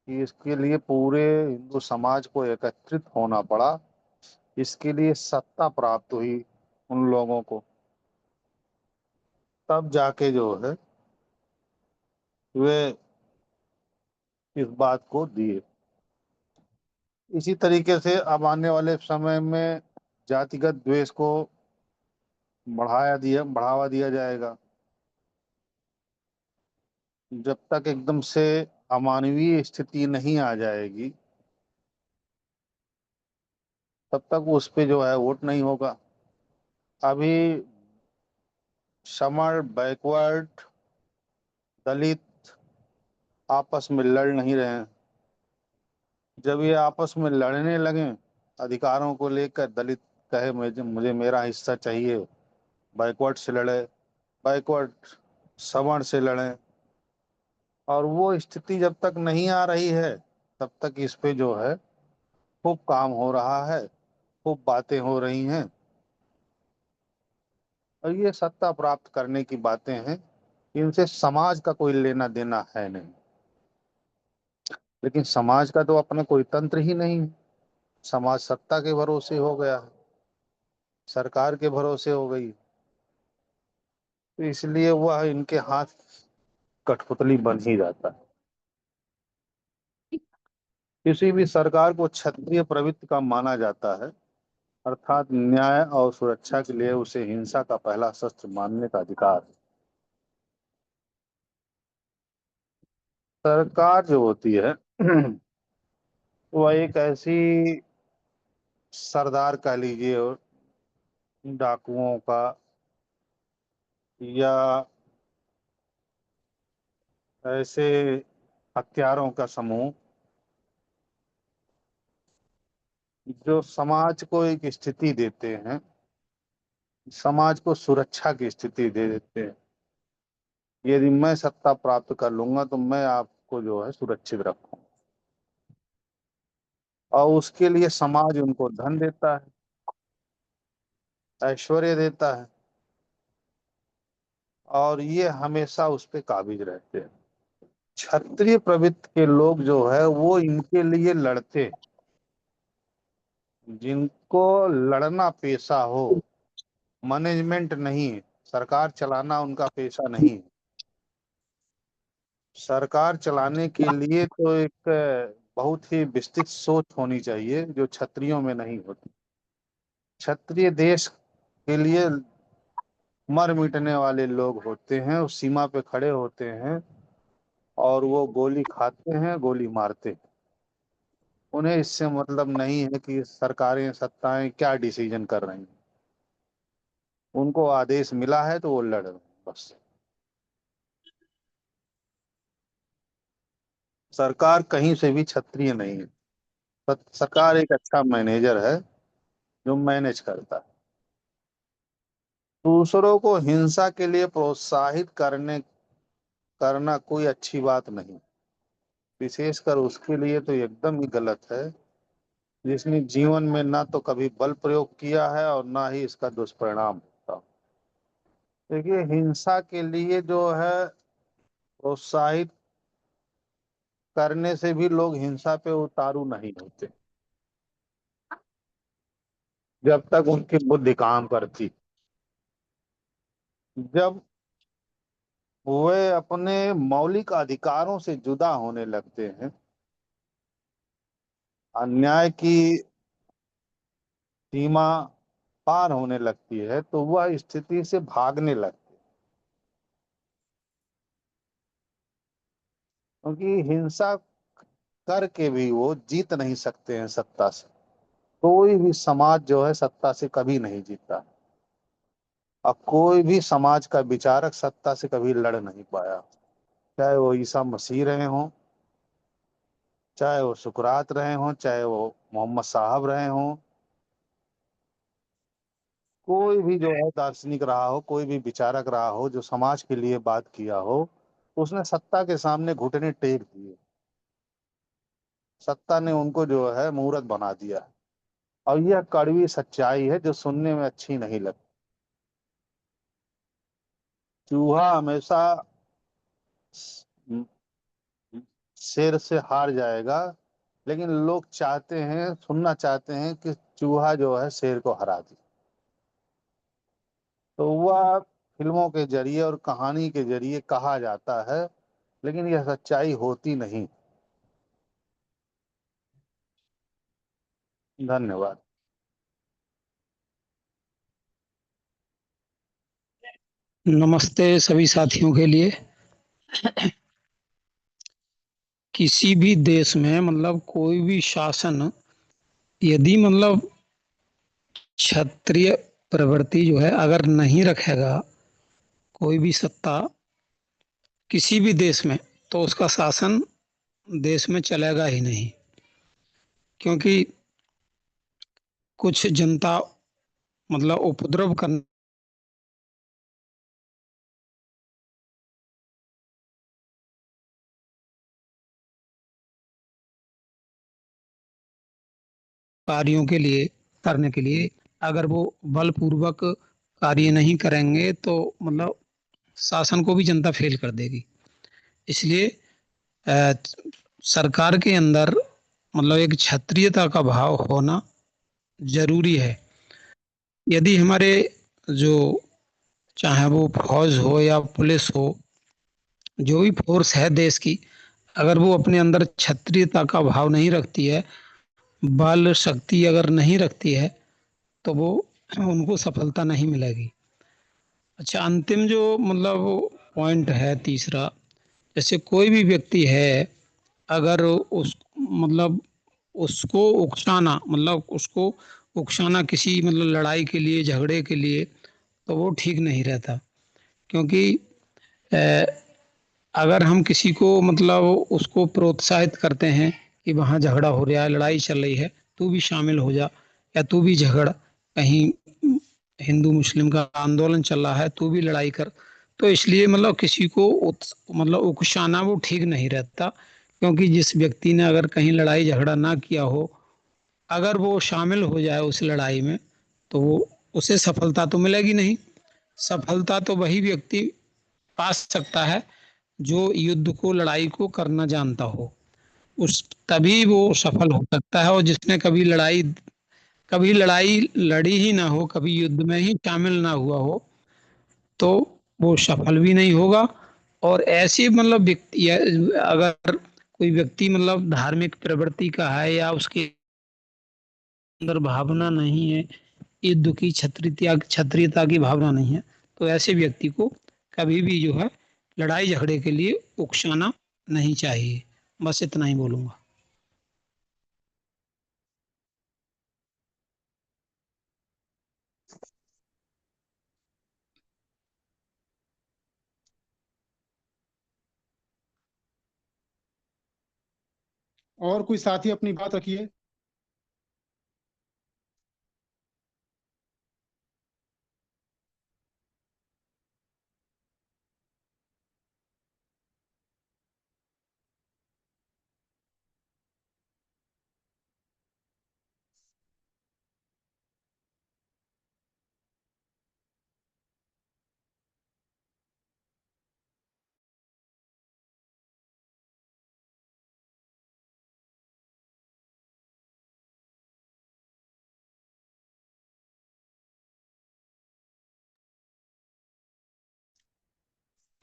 कि इसके लिए पूरे हिंदू समाज को एकत्रित होना पड़ा। इसके लिए सत्ता प्राप्त हुई उन लोगों को, तब जाके जो है वे इस बात को दिए। इसी तरीके से अब आने वाले समय में जातिगत द्वेष को बढ़ावा दिया जाएगा। जब तक एकदम से अमानवीय स्थिति नहीं आ जाएगी तब तक उस पे जो है वोट नहीं होगा। अभी समर, बैकवर्ड, दलित आपस में लड़ नहीं रहे हैं। जब ये आपस में लड़ने लगे अधिकारों को लेकर, दलित कहे मुझे मुझे मेरा हिस्सा चाहिए, बैकवर्ड से लड़े, बैकवर्ड सवर्ण से लड़े, और वो स्थिति जब तक नहीं आ रही है तब तक इस पे जो है खूब काम हो रहा है, खूब बातें हो रही हैं। और ये सत्ता प्राप्त करने की बातें हैं, इनसे समाज का कोई लेना देना है नहीं। लेकिन समाज का तो अपना कोई तंत्र ही नहीं है। समाज सत्ता के भरोसे हो गया है, सरकार के भरोसे हो गई, तो इसलिए वह इनके हाथ कठपुतली बन ही जाता है। किसी भी सरकार को क्षत्रिय प्रवृत्ति का माना जाता है, अर्थात न्याय और सुरक्षा के लिए उसे हिंसा का पहला शस्त्र मानने का अधिकार है। सरकार जो होती है वह एक ऐसी सरदार कह लीजिए, डाकुओं का या ऐसे हत्यारों का समूह जो समाज को एक स्थिति देते हैं, समाज को सुरक्षा की स्थिति दे देते हैं। यदि मैं सत्ता प्राप्त कर लूंगा तो मैं आपको जो है सुरक्षित रखूं, और उसके लिए समाज उनको धन देता है, ऐश्वर्य देता है, और ये हमेशा उस पे काबिज रहते हैं। क्षत्रिय प्रवृत्ति के लोग जो है वो इनके लिए लड़ते हैं। जिनको लड़ना पेशा हो, मैनेजमेंट नहीं, सरकार चलाना उनका पेशा नहीं। सरकार चलाने के लिए तो एक बहुत ही विस्तृत सोच होनी चाहिए जो क्षत्रियों में नहीं होती। क्षत्रिय देश के लिए मर मिटने वाले लोग होते हैं, उस सीमा पे खड़े होते हैं और वो गोली खाते हैं, गोली मारते हैं। उन्हें इससे मतलब नहीं है कि सरकारें सत्ताएं क्या डिसीजन कर रही हैं। उनको आदेश मिला है तो वो लड़ रहे हैं बस। सरकार कहीं से भी क्षत्रिय नहीं है। सरकार एक अच्छा मैनेजर है जो मैनेज करता है। दूसरों को हिंसा के लिए प्रोत्साहित करना कोई अच्छी बात नहीं। विशेषकर उसके लिए तो एकदम ही गलत है जिसने जीवन में ना तो कभी बल प्रयोग किया है और ना ही इसका दुष्परिणाम होता। देखिए, हिंसा के लिए जो है प्रोत्साहित करने से भी लोग हिंसा पे उतारू नहीं होते जब तक उनकी बुद्धि काम करती। जब वे अपने मौलिक अधिकारों से जुदा होने लगते हैं, अन्याय की सीमा पार होने लगती है, तो वह स्थिति से भागने लगते हैं। क्योंकि हिंसा करके भी वो जीत नहीं सकते हैं सत्ता से। कोई भी समाज जो है सत्ता से कभी नहीं जीता। अब कोई भी समाज का विचारक सत्ता से कभी लड़ नहीं पाया, चाहे वो ईसा मसीह रहे हों, चाहे वो सुकरात रहे हों, चाहे वो मोहम्मद साहब रहे हों। कोई भी जो है दार्शनिक रहा हो, कोई भी विचारक रहा हो जो समाज के लिए बात किया हो, उसने सत्ता के सामने घुटने टेक दिए। सत्ता ने उनको जो है मूर्ख बना दिया। और यह कड़वी सच्चाई है जो सुनने में अच्छी नहीं लगती। चूहा हमेशा शेर से हार जाएगा, लेकिन लोग चाहते हैं, सुनना चाहते हैं कि चूहा जो है शेर को हरा दे। तो वह फिल्मों के जरिए और कहानी के जरिए कहा जाता है, लेकिन यह सच्चाई होती नहीं। धन्यवाद। नमस्ते सभी साथियों के लिए। किसी भी देश में मतलब कोई भी शासन यदि मतलब क्षत्रिय प्रवृत्ति जो है अगर नहीं रखेगा कोई भी सत्ता किसी भी देश में, तो उसका शासन देश में चलेगा ही नहीं। क्योंकि कुछ जनता मतलब उपद्रव करने कार्यों के लिए करने के लिए अगर वो बलपूर्वक कार्य नहीं करेंगे तो मतलब शासन को भी जनता फेल कर देगी। इसलिए अ, सरकार के अंदर मतलब एक क्षत्रियता का भाव होना जरूरी है। यदि हमारे जो चाहे वो फौज हो या पुलिस हो, जो भी फोर्स है देश की, अगर वो अपने अंदर क्षत्रियता का भाव नहीं रखती है, बल शक्ति अगर नहीं रखती है, तो वो उनको सफलता नहीं मिलेगी। अच्छा, अंतिम जो मतलब पॉइंट है तीसरा, जैसे कोई भी व्यक्ति है अगर उस मतलब उसको उकसाना मतलब उसको उकसाना किसी मतलब लड़ाई के लिए झगड़े के लिए, तो वो ठीक नहीं रहता। क्योंकि अ, अगर हम किसी को मतलब उसको प्रोत्साहित करते हैं कि वहाँ झगड़ा हो रहा है, लड़ाई चल रही है, तू भी शामिल हो जा, या तू भी झगड़, कहीं हिंदू मुस्लिम का आंदोलन चल रहा है, तू भी लड़ाई कर, तो इसलिए मतलब किसी को मतलब उकसाना वो ठीक नहीं रहता। क्योंकि जिस व्यक्ति ने अगर कहीं लड़ाई झगड़ा ना किया हो, अगर वो शामिल हो जाए उस लड़ाई में, तो वो उसे सफलता तो मिलेगी नहीं। सफलता तो वही व्यक्ति पा सकता है जो युद्ध को लड़ाई को करना जानता हो। उस तभी वो सफल हो सकता है। और जिसने कभी लड़ाई लड़ी ही ना हो, कभी युद्ध में ही शामिल ना हुआ हो, तो वो सफल भी नहीं होगा। और ऐसे मतलब व्यक्ति अगर कोई व्यक्ति मतलब धार्मिक प्रवृत्ति का है या उसके अंदर भावना नहीं है, युद्ध की क्षत्रियता की भावना नहीं है, तो ऐसे व्यक्ति को कभी भी जो है लड़ाई झगड़े के लिए उकसाना नहीं चाहिए। बस इतना ही बोलूँगा। और कोई साथी अपनी बात रखिए।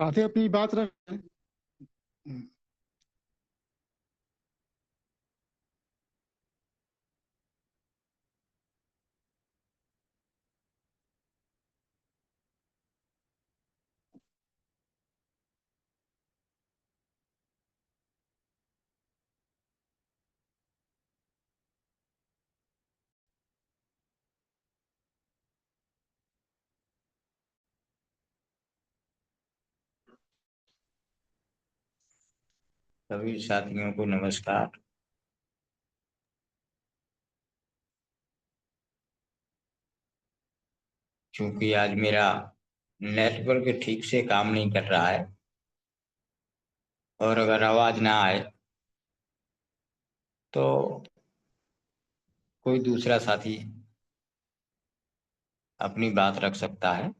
साथी अपनी बात रख। सभी साथियों को नमस्कार। क्योंकि आज मेरा नेटवर्क ठीक से काम नहीं कर रहा है और अगर आवाज ना आए तो कोई दूसरा साथी अपनी बात रख सकता है।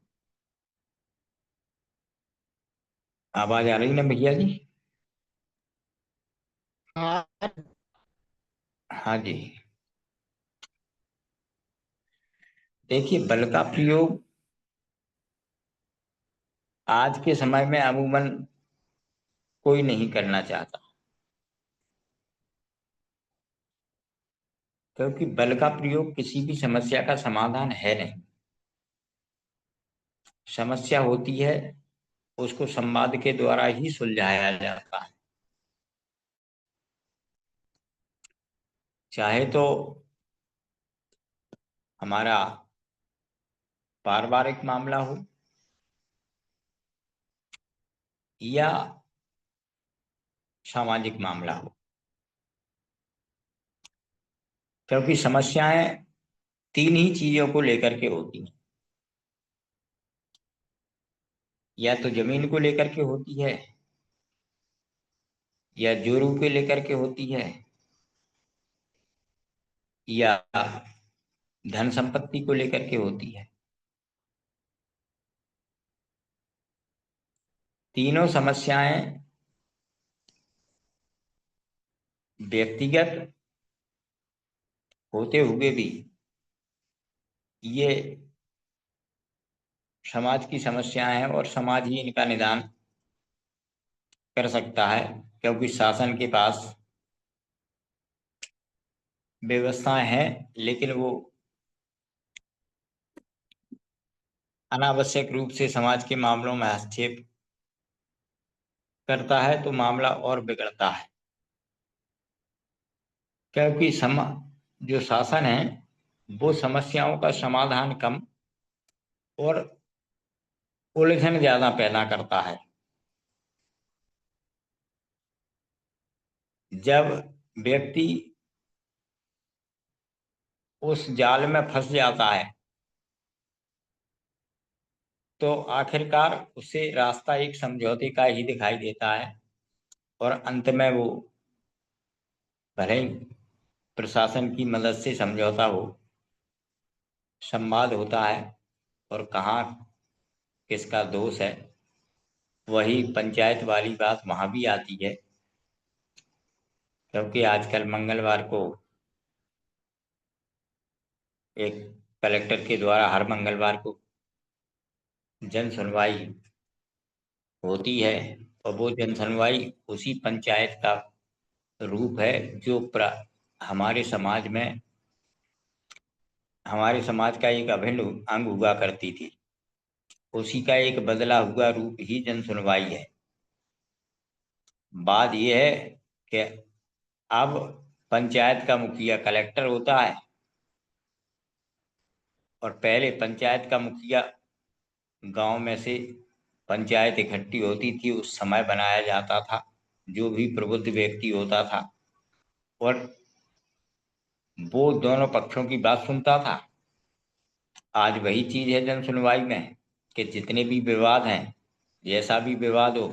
आवाज आ रही ना भैया जी? हाँ, हाँ जी। देखिए, बल का प्रयोग आज के समय में अमूमन कोई नहीं करना चाहता, क्योंकि बल का प्रयोग किसी भी समस्या का समाधान है नहीं। समस्या होती है, उसको संवाद के द्वारा ही सुलझाया जाता है। चाहे तो हमारा पारिवारिक मामला हो या सामाजिक मामला हो, क्योंकि समस्याएं तीन ही चीजों को लेकर के होती हैं। या तो जमीन को लेकर के होती है, या जोरू को लेकर के होती है, या धन संपत्ति को लेकर के होती है। तीनों समस्याएं व्यक्तिगत होते हुए भी ये समाज की समस्याएं हैं और समाज ही इनका निदान कर सकता है, क्योंकि शासन के पास व्यवस्थाएं हैं लेकिन वो अनावश्यक रूप से समाज के मामलों में हस्तक्षेप करता है तो मामला और बिगड़ता है। क्योंकि जो शासन है वो समस्याओं का समाधान कम और उलझन ज्यादा पैदा करता है। जब व्यक्ति उस जाल में फंस जाता है तो आखिरकार उसे रास्ता एक समझौते का ही दिखाई देता है और अंत में वो भले ही प्रशासन की मदद से समझौता हो, संवाद होता है और कहाँ किसका दोष है, वही पंचायत वाली बात वहां भी आती है। क्योंकि आजकल मंगलवार को एक कलेक्टर के द्वारा हर मंगलवार को जन सुनवाई होती है और वो जन सुनवाई उसी पंचायत का रूप है जो हमारे समाज में हमारे समाज का एक अभिन्न अंग हुआ करती थी। उसी का एक बदला हुआ रूप ही जन सुनवाई है। बात यह है कि अब पंचायत का मुखिया कलेक्टर होता है और पहले पंचायत का मुखिया गांव में से पंचायत इकट्ठी होती थी, उस समय बनाया जाता था। जो भी प्रबुद्ध व्यक्ति होता था और वो दोनों पक्षों की बात सुनता था। आज वही चीज है जन सुनवाई में कि जितने भी विवाद हैं, जैसा भी विवाद हो,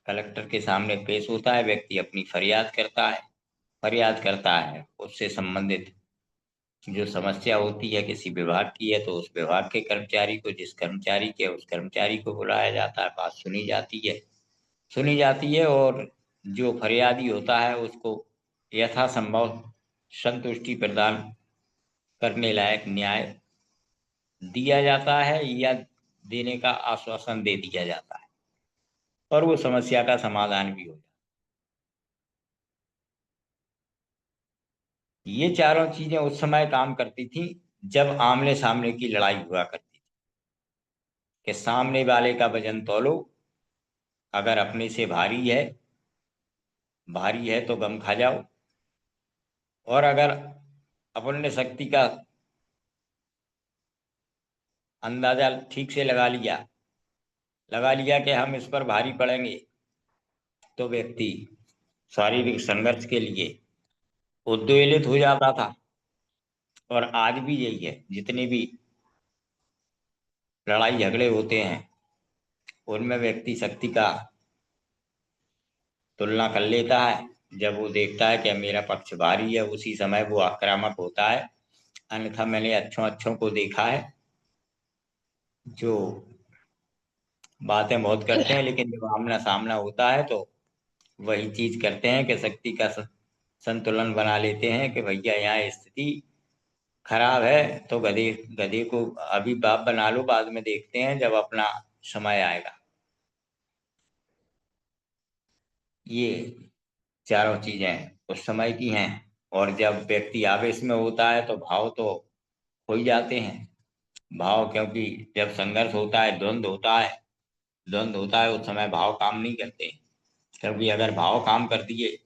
कलेक्टर के सामने पेश होता है, व्यक्ति अपनी फरियाद करता है, उससे संबंधित जो समस्या होती है किसी विभाग की है तो उस विभाग के कर्मचारी को, जिस कर्मचारी के, उस कर्मचारी को बुलाया जाता है, बात सुनी जाती है और जो फरियादी होता है उसको यथासंभव संतुष्टि प्रदान करने लायक न्याय दिया जाता है या देने का आश्वासन दे दिया जाता है और वो समस्या का समाधान भी हो जाता है। ये चारों चीजें उस समय काम करती थी जब आमने सामने की लड़ाई हुआ करती थी कि सामने वाले का वजन तौलो, अगर अपने से भारी है तो गम खा जाओ, और अगर अपने शक्ति का अंदाजा ठीक से लगा लिया कि हम इस पर भारी पड़ेंगे, तो व्यक्ति शारीरिक संघर्ष के लिए उद्वेलित हो जाता था। और आज भी यही है, जितने भी लड़ाई झगड़े होते हैं उनमें व्यक्ति शक्ति का तुलना कर लेता है। जब वो देखता है कि मेरा पक्ष भारी है, उसी समय वो आक्रामक होता है। अन्यथा मैंने अच्छों को देखा है जो बातें बहुत करते हैं, लेकिन जब आमना सामना होता है तो वही चीज करते हैं कि शक्ति का संतुलन बना लेते हैं कि भैया यहाँ स्थिति खराब है तो गधे को अभी बाप बना लो, बाद में देखते हैं जब अपना समय आएगा। ये चारों चीजें उस समय की हैं। और जब व्यक्ति आवेश में होता है तो भाव तो हो ही जाते हैं। भाव, क्योंकि जब संघर्ष होता है, द्वंद्व होता है उस समय भाव काम नहीं करते। क्योंकि अगर भाव काम कर दिए,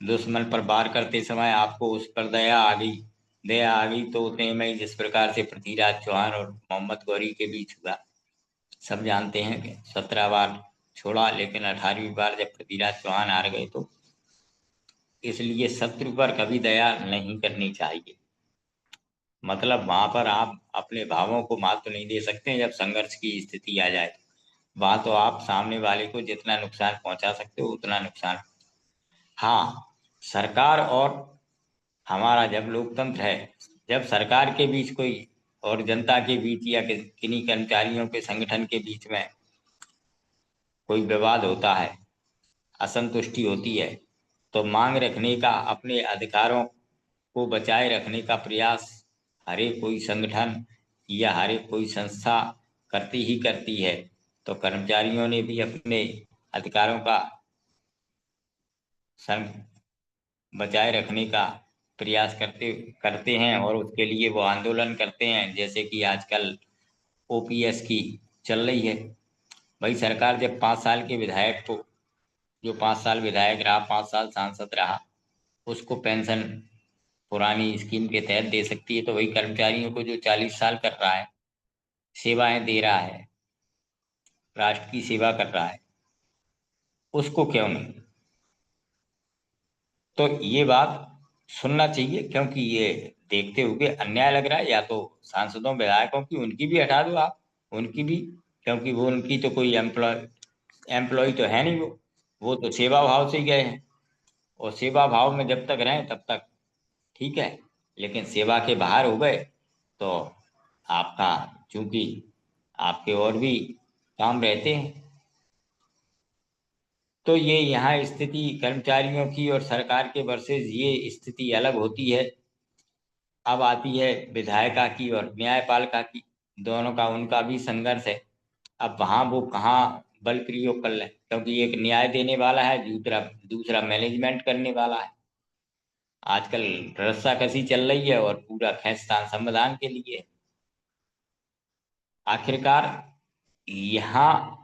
दुश्मन पर वार करते समय आपको उस पर दया आ गई तो उतने में ही जिस प्रकार से पृथ्वीराज चौहान और मोहम्मद गौरी के बीच हुआ, सब जानते हैं कि 17 बार छोड़ा, लेकिन 18वीं बार जब पृथ्वीराज चौहान हार गए तो। इसलिए शत्रु पर कभी दया नहीं करनी चाहिए। मतलब वहां पर आप अपने भावों को महत्व नहीं दे सकते। जब संघर्ष की स्थिति आ जाए वहां तो आप सामने वाले को जितना नुकसान पहुंचा सकते हो उतना नुकसान। हाँ, सरकार और हमारा जब लोकतंत्र है, जब सरकार के बीच कोई और जनता के बीच या किन्हीं कर्मचारियों के संगठन के बीच में कोई विवाद होता है, असंतुष्टि होती है, तो मांग रखने का, अपने अधिकारों को बचाए रखने का प्रयास हर एक कोई संगठन या हर एक कोई संस्था करती है। तो कर्मचारियों ने भी अपने अधिकारों का बचाए रखने का प्रयास करते हैं और उसके लिए वो आंदोलन करते हैं। जैसे कि आजकल ओपीएस की चल रही है। भाई सरकार जब 5 साल के विधायक को, जो 5 साल विधायक रहा, 5 साल सांसद रहा, उसको पेंशन पुरानी स्कीम के तहत दे सकती है, तो वही कर्मचारियों को जो 40 साल कर रहा है, सेवाएं दे रहा है, राष्ट्र की सेवा कर रहा है, उसको क्यों नहीं? तो ये बात सुनना चाहिए, क्योंकि ये देखते हुए अन्याय लग रहा है। या तो सांसदों विधायकों की, उनकी भी हटा दो आप, उनकी भी, क्योंकि वो उनकी तो कोई एम्प्लॉय तो है नहीं, वो तो सेवा भाव से ही गए हैं। और सेवा भाव में जब तक रहें तब तक ठीक है, लेकिन सेवा के बाहर हो गए तो आपका, चूंकि आपके और भी काम रहते हैं। तो ये यहाँ स्थिति कर्मचारियों की और सरकार के वर्सेस ये स्थिति अलग होती है। अब आती है विधायिका की और न्यायपालिका की, दोनों का उनका भी संघर्ष है। अब वहां वो कहाँ बल प्रयोग कर ले, क्योंकि एक न्याय देने वाला है, दूसरा मैनेजमेंट करने वाला है। आजकल रस्साकसी चल रही है और पूरा खींचतान संविधान के लिए। आखिरकार यहाँ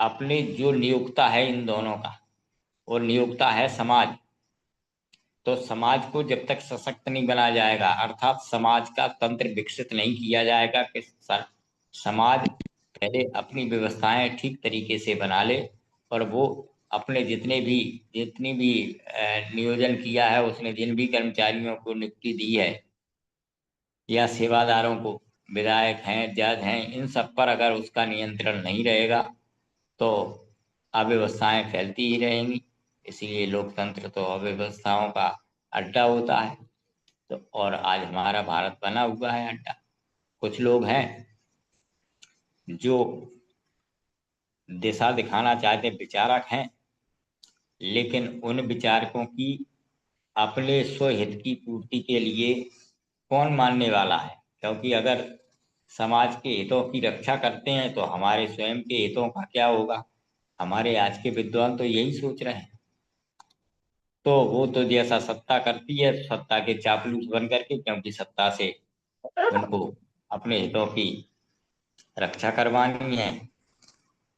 अपने जो नियोक्ता है इन दोनों का, और नियोक्ता है समाज। तो समाज को जब तक सशक्त नहीं बनाया जाएगा, अर्थात समाज का तंत्र विकसित नहीं किया जाएगा कि समाज पहले अपनी व्यवस्थाएं ठीक तरीके से बना ले और वो अपने जितनी भी नियोजन किया है, उसने जिन भी कर्मचारियों को नियुक्ति दी है या सेवादारों को, विधायक हैं, जज हैं, इन सब पर अगर उसका नियंत्रण नहीं रहेगा तो अव्यवस्थाएं फैलती ही रहेंगी। इसलिए लोकतंत्र तो अव्यवस्थाओं का अड्डा होता है। तो और आज हमारा भारत बना हुआ है अड्डा। कुछ लोग हैं जो दिशा दिखाना चाहते, विचारक हैं, लेकिन उन विचारकों की अपने स्वहित की पूर्ति के लिए कौन मानने वाला है? क्योंकि अगर समाज के हितों की रक्षा करते हैं तो हमारे स्वयं के हितों का क्या होगा? हमारे आज के विद्वान तो यही सोच रहे हैं। तो वो तो जैसा सत्ता करती है, सत्ता के चापलूस बन करके, क्योंकि सत्ता से उनको अपने हितों की रक्षा करवानी है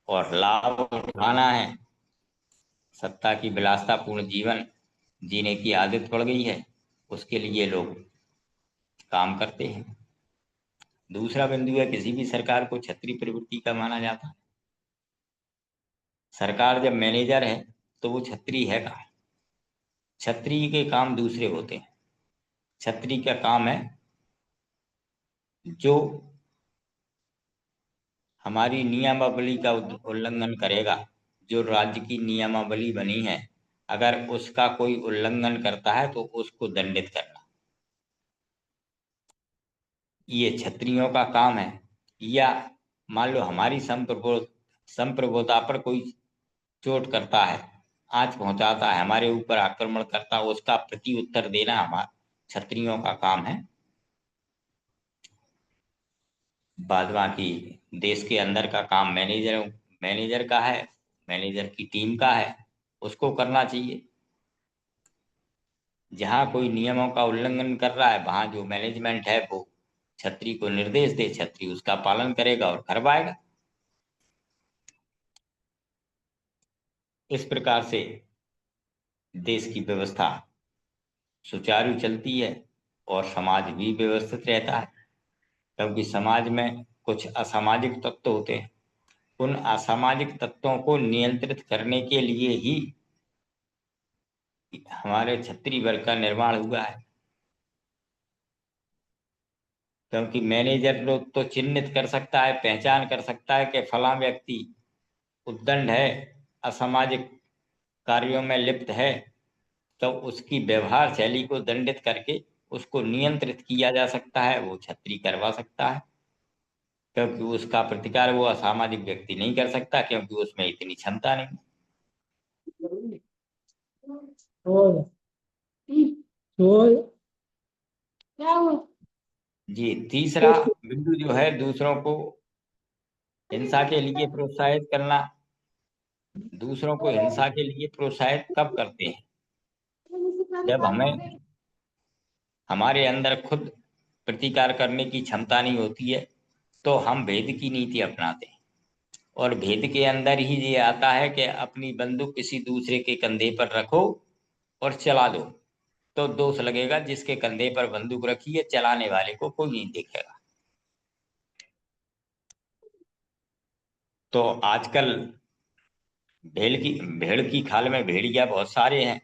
और लाभ उठाना है। सत्ता की विलासतापूर्ण जीवन जीने की आदत पड़ गई है, उसके लिए लोग काम करते हैं। दूसरा बिंदु है, किसी भी सरकार को क्षत्रिय प्रवृत्ति का माना जाता है। सरकार जब मैनेजर है तो वो क्षत्रिय है कहाँ? क्षत्रिय के काम दूसरे होते हैं। क्षत्रिय का काम है जो हमारी नियमावली का उल्लंघन करेगा, जो राज्य की नियमावली बनी है, अगर उसका कोई उल्लंघन करता है तो उसको दंडित करना, ये क्षत्रियों का काम है। या मान लो हमारी संप्रभुता पर कोई चोट करता है, आंच पहुंचाता है, हमारे ऊपर आक्रमण करता है, उसका प्रति उत्तर देना हमारा क्षत्रियों का काम है। बाद बाकी देश के अंदर का काम मैनेजर का है, मैनेजर की टीम का है, उसको करना चाहिए। जहां कोई नियमों का उल्लंघन कर रहा है, वहां जो मैनेजमेंट है वो छत्री को निर्देश दे, छत्री उसका पालन करेगा और करवाएगा। इस प्रकार से देश की व्यवस्था सुचारू चलती है और समाज भी व्यवस्थित रहता है। क्योंकि समाज में कुछ असामाजिक तत्व होते हैं, उन असामाजिक तत्वों को नियंत्रित करने के लिए ही हमारे क्षत्रिय वर्ग का निर्माण हुआ है। क्योंकि मैनेजर लोग तो चिन्हित कर सकता है, पहचान कर सकता है कि फलां व्यक्ति उद्दंड है, असामाजिक कार्यों में लिप्त है, तो उसकी व्यवहार शैली को दंडित करके उसको नियंत्रित किया जा सकता है, वो छत्री करवा सकता है। क्योंकि उसका प्रतिकार वो असामाजिक व्यक्ति नहीं कर सकता, क्योंकि उसमें इतनी क्षमता नहीं। जी, तीसरा बिंदु जो है, दूसरों को हिंसा के लिए प्रोत्साहित करना। दूसरों को हिंसा के लिए प्रोत्साहित कब करते हैं? जब हमारे अंदर खुद प्रतिकार करने की क्षमता नहीं होती है, तो हम भेद की नीति अपनाते हैं। और भेद के अंदर ही ये आता है कि अपनी बंदूक किसी दूसरे के कंधे पर रखो और चला दो, तो दोष लगेगा जिसके कंधे पर बंदूक रखी है, चलाने वाले को कोई नहीं देखेगा। तो आजकल भेड़ की खाल में भेड़िया बहुत सारे हैं,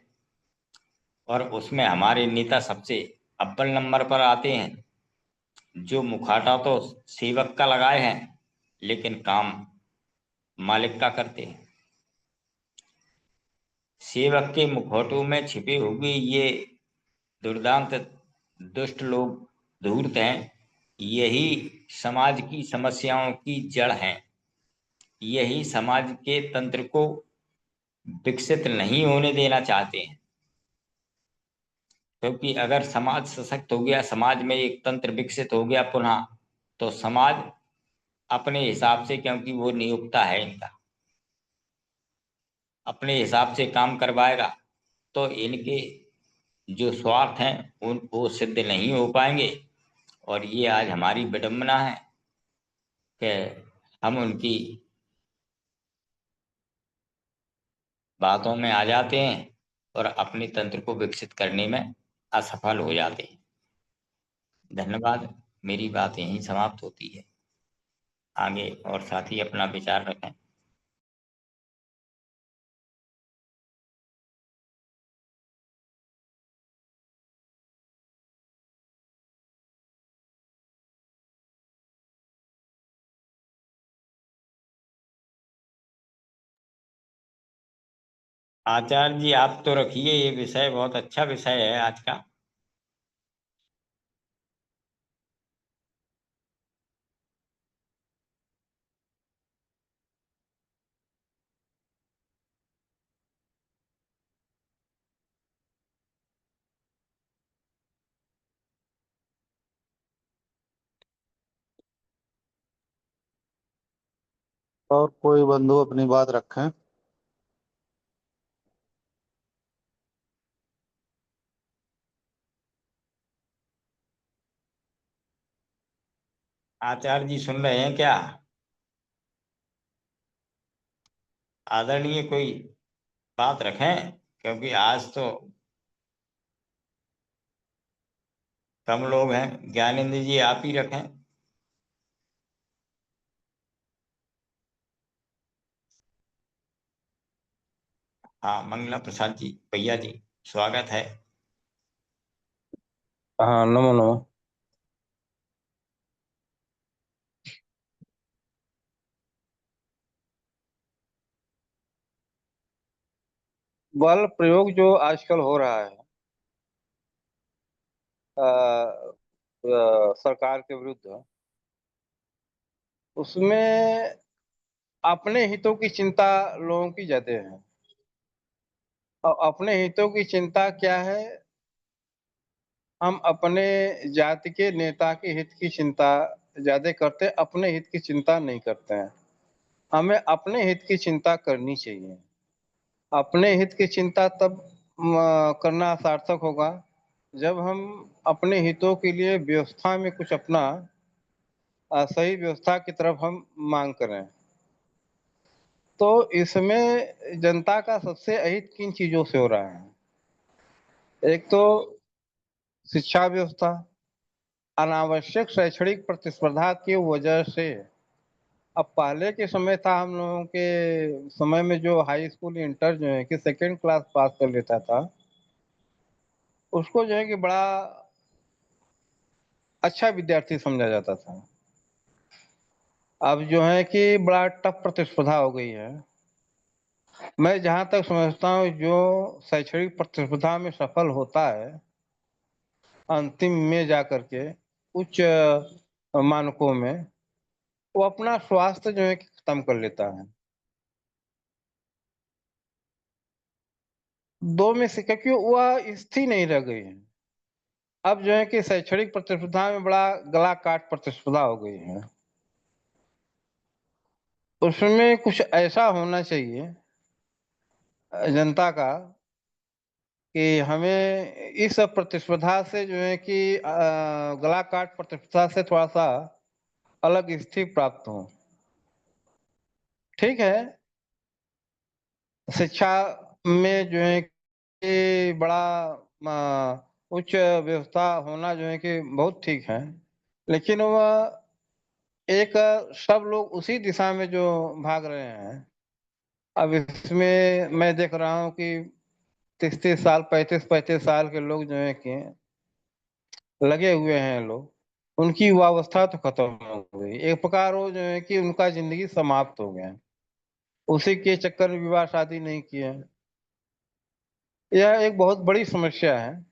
और उसमें हमारे नेता सबसे अव्वल नंबर पर आते हैं, जो मुखाटा तो सेवक का लगाए हैं लेकिन काम मालिक का करते हैं। सेवक के मुखौटों में छिपे हुए ये दुर्दांत दुष्ट लोग, धूर्त हैं, यही समाज की समस्याओं की जड़ हैं। यही समाज के तंत्र को विकसित नहीं होने देना चाहते हैं। क्योंकि अगर समाज सशक्त हो गया, समाज में एक तंत्र विकसित हो गया पुनः, तो समाज अपने हिसाब से, क्योंकि वो नियोक्ता है इनका, अपने हिसाब से काम करवाएगा, तो इनके जो स्वार्थ हैं वो सिद्ध नहीं हो पाएंगे। और ये आज हमारी विडंबना है कि हम उनकी बातों में आ जाते हैं और अपने तंत्र को विकसित करने में असफल हो जाते हैं। धन्यवाद। मेरी बात यहीं समाप्त होती है। आगे और साथी अपना विचार रखें। आचार्य जी आप तो रखिए, ये विषय बहुत अच्छा विषय है आज का। और कोई बंधु अपनी बात रखें। आचार्य जी सुन रहे हैं क्या? आदरणीय कोई बात रखें, क्योंकि आज तो कम लोग हैं। ज्ञानेंद्र जी आप ही रखें। हाँ, मंगला प्रसाद जी, भैया जी, स्वागत है। हाँ, नमो नमो। बल प्रयोग जो आजकल हो रहा है सरकार के विरुद्ध, उसमें अपने हितों की चिंता लोगों की ज्यादा है। और अपने हितों की चिंता क्या है? हम अपने जाति के नेता के हित की चिंता ज्यादा करते हैं, अपने हित की चिंता नहीं करते हैं। हमें अपने हित की चिंता करनी चाहिए। अपने हित की चिंता तब करना सार्थक होगा जब हम अपने हितों के लिए व्यवस्था में कुछ अपना सही व्यवस्था की तरफ हम मांग करें। तो इसमें जनता का सबसे अहित किन चीजों से हो रहा है? एक तो शिक्षा व्यवस्था, अनावश्यक शैक्षणिक प्रतिस्पर्धा की वजह से। अब पहले के समय था, हम लोगों के समय में जो हाई स्कूल इंटर जो है कि सेकेंड क्लास पास कर लेता था, उसको जो है कि बड़ा अच्छा विद्यार्थी समझा जाता था। अब जो है कि बड़ा टफ प्रतिस्पर्धा हो गई है। मैं जहाँ तक समझता हूँ, जो शैक्षणिक प्रतिस्पर्धा में सफल होता है, अंतिम में जाकर के उच्च मानकों में, वो अपना स्वास्थ्य जो है कि खत्म कर लेता है। दो में से, क्योंकि वह स्थिर नहीं रह गई है। अब जो है कि शैक्षणिक प्रतिस्पर्धा में बड़ा गला काट प्रतिस्पर्धा हो गई है। उसमें कुछ ऐसा होना चाहिए जनता का कि हमें इस प्रतिस्पर्धा से जो है कि गला काट प्रतिस्पर्धा से थोड़ा सा अलग स्थिति प्राप्त हो। ठीक है, शिक्षा में जो है कि बड़ा उच्च व्यवस्था होना जो है कि बहुत ठीक है, लेकिन वह एक सब लोग उसी दिशा में जो भाग रहे हैं। अब इसमें मैं देख रहा हूँ कि 30-30 साल, 35-35 साल के लोग जो है कि लगे हुए हैं लोग, उनकी युवावस्था तो खत्म हो गई। एक प्रकार वो जो है कि उनका जिंदगी समाप्त हो गया, उसी के चक्कर में विवाह शादी नहीं किए। यह एक बहुत बड़ी समस्या है,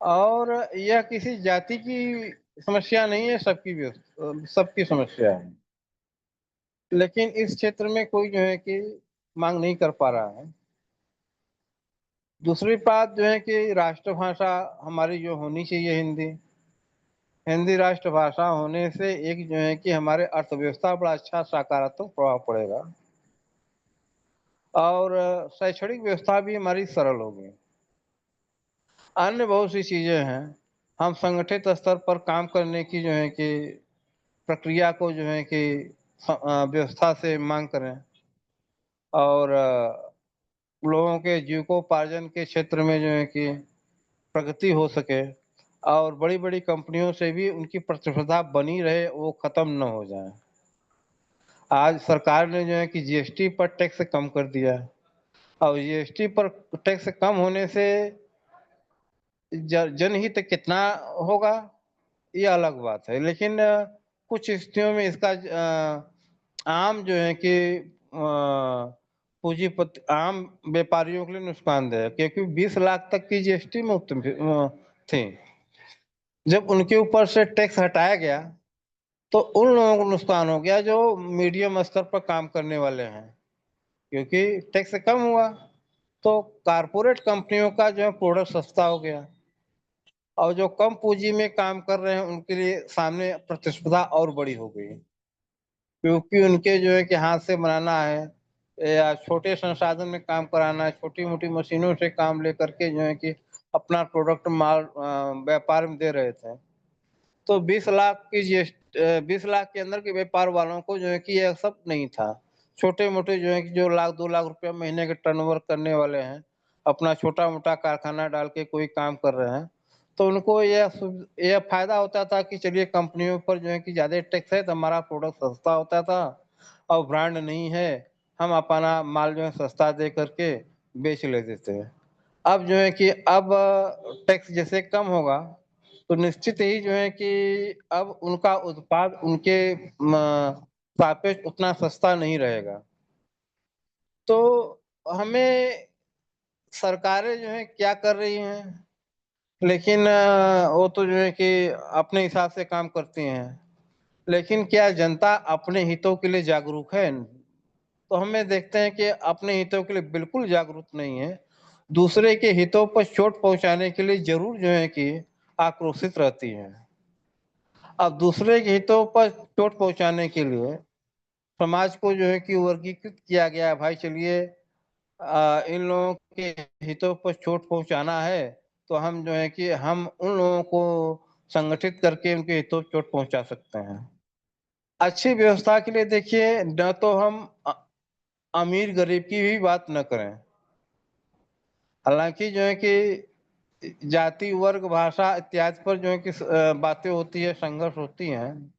और यह किसी जाति की समस्या नहीं है, सबकी समस्या है। लेकिन इस क्षेत्र में कोई जो है कि मांग नहीं कर पा रहा है। दूसरी बात जो है कि राष्ट्रभाषा हमारी जो होनी चाहिए हिंदी, हिंदी राष्ट्रभाषा होने से एक जो है कि हमारे अर्थव्यवस्था बड़ा अच्छा सकारात्मक प्रभाव पड़ेगा, और शैक्षणिक व्यवस्था भी हमारी सरल होगी। अन्य बहुत सी चीजें हैं, हम संगठित स्तर पर काम करने की जो है कि प्रक्रिया को जो है कि व्यवस्था से मांग करें, और लोगों के जीविकोपार्जन के क्षेत्र में जो है कि प्रगति हो सके, और बड़ी बड़ी कंपनियों से भी उनकी प्रतिस्पर्धा बनी रहे, वो खत्म न हो जाए। आज सरकार ने जो है कि जीएसटी पर टैक्स कम कर दिया है। अब जीएसटी पर टैक्स कम होने से जनहित कितना होगा, ये अलग बात है, लेकिन कुछ स्थितियों में इसका आम जो है कि पूंजीपति आम व्यापारियों के लिए नुकसानदेह है, क्योंकि 20 लाख तक की जीएसटी मुक्त थी। जब उनके ऊपर से टैक्स हटाया गया तो उन लोगों को नुकसान हो गया जो मीडियम स्तर पर काम करने वाले हैं, क्योंकि टैक्स कम हुआ तो कारपोरेट कंपनियों का जो है प्रोडक्ट सस्ता हो गया, और जो कम पूंजी में काम कर रहे हैं उनके लिए सामने प्रतिस्पर्धा और बड़ी हो गई, क्योंकि उनके जो है कि हाथ से बनाना है या छोटे संसाधन में काम कराना है, छोटी मोटी मशीनों से काम लेकर के जो है कि अपना प्रोडक्ट माल व्यापार में दे रहे थे। तो 20 लाख की 20 लाख के अंदर के व्यापार वालों को जो है कि यह सब नहीं था। छोटे मोटे जो है कि जो लाख 2 लाख रुपया महीने के टर्नओवर करने वाले हैं, अपना छोटा मोटा कारखाना डाल के कोई काम कर रहे हैं, तो उनको यह फायदा होता था कि चलिए कंपनियों पर जो है कि ज्यादा टैक्स है तो हमारा प्रोडक्ट सस्ता होता था, और ब्रांड नहीं है, हम अपना माल जो है सस्ता दे करके बेच लेते थे। अब जो है कि अब टैक्स जैसे कम होगा तो निश्चित ही जो है कि अब उनका उत्पाद उनके सापेक्ष उतना सस्ता नहीं रहेगा। तो हमें सरकारें जो है क्या कर रही हैं, लेकिन वो तो जो है कि अपने हिसाब से काम करती हैं, लेकिन क्या जनता अपने हितों के लिए जागरूक है? तो हमें देखते हैं कि अपने हितों के लिए बिल्कुल जागरूक नहीं है, दूसरे के हितों पर चोट पहुंचाने के लिए जरूर जो है कि आक्रोशित रहती हैं। अब दूसरे के हितों पर चोट पहुंचाने के लिए समाज को जो है कि वर्गीकृत किया गया है, भाई चलिए इन लोगों के हितों पर चोट पहुंचाना है तो हम जो है कि हम उन लोगों को संगठित करके उनके हितों पर चोट पहुंचा सकते हैं। अच्छी व्यवस्था के लिए देखिए, न तो हम अमीर गरीब की भी बात न करें, हालांकि जो है कि जाति वर्ग भाषा इत्यादि पर जो है कि बातें होती है, संघर्ष होती हैं,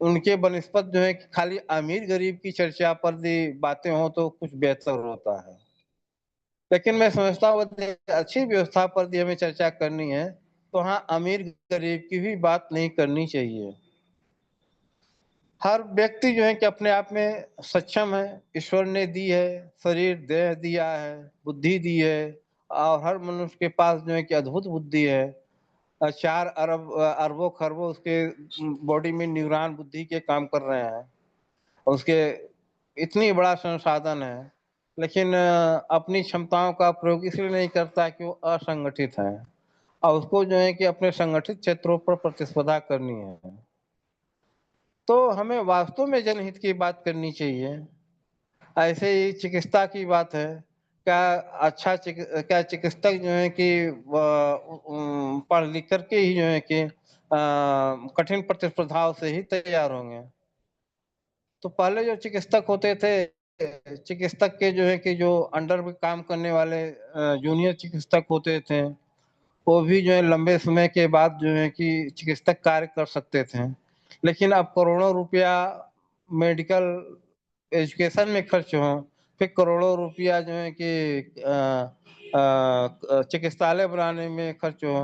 उनके बनिस्पत जो है कि खाली अमीर गरीब की चर्चा पर भी बातें हो तो कुछ बेहतर होता है। लेकिन मैं समझता हूँ अच्छी व्यवस्था पर भी हमें चर्चा करनी है तो हाँ, अमीर गरीब की भी बात नहीं करनी चाहिए। हर व्यक्ति जो है कि अपने आप में सक्षम है, ईश्वर ने दी है, शरीर देह दिया है, बुद्धि दी है, और हर मनुष्य के पास जो है कि अद्भुत बुद्धि है। 4 अरब अरबों खरबों उसके बॉडी में न्यूरॉन बुद्धि के काम कर रहे हैं, उसके इतनी बड़ा संसाधन है, लेकिन अपनी क्षमताओं का प्रयोग इसलिए नहीं करता कि वो असंगठित है, और उसको जो है कि अपने संगठित क्षेत्रों पर प्रतिस्पर्धा करनी है। तो हमें वास्तव में जनहित की बात करनी चाहिए। ऐसे ही चिकित्सा की बात है, क्या चिकित्सक जो है कि पढ़ लिख करके ही जो है कि कठिन प्रतिस्पर्धाओं से ही तैयार होंगे? तो पहले जो चिकित्सक होते थे, चिकित्सक के जो है कि जो अंडर में काम करने वाले जूनियर चिकित्सक होते थे, वो भी जो है लंबे समय के बाद जो है कि चिकित्सक कार्य कर सकते थे। लेकिन अब करोड़ों रुपया मेडिकल एजुकेशन में खर्च हो, फिर करोड़ों रुपया जो है कि चिकित्सालय बनाने में खर्च हो,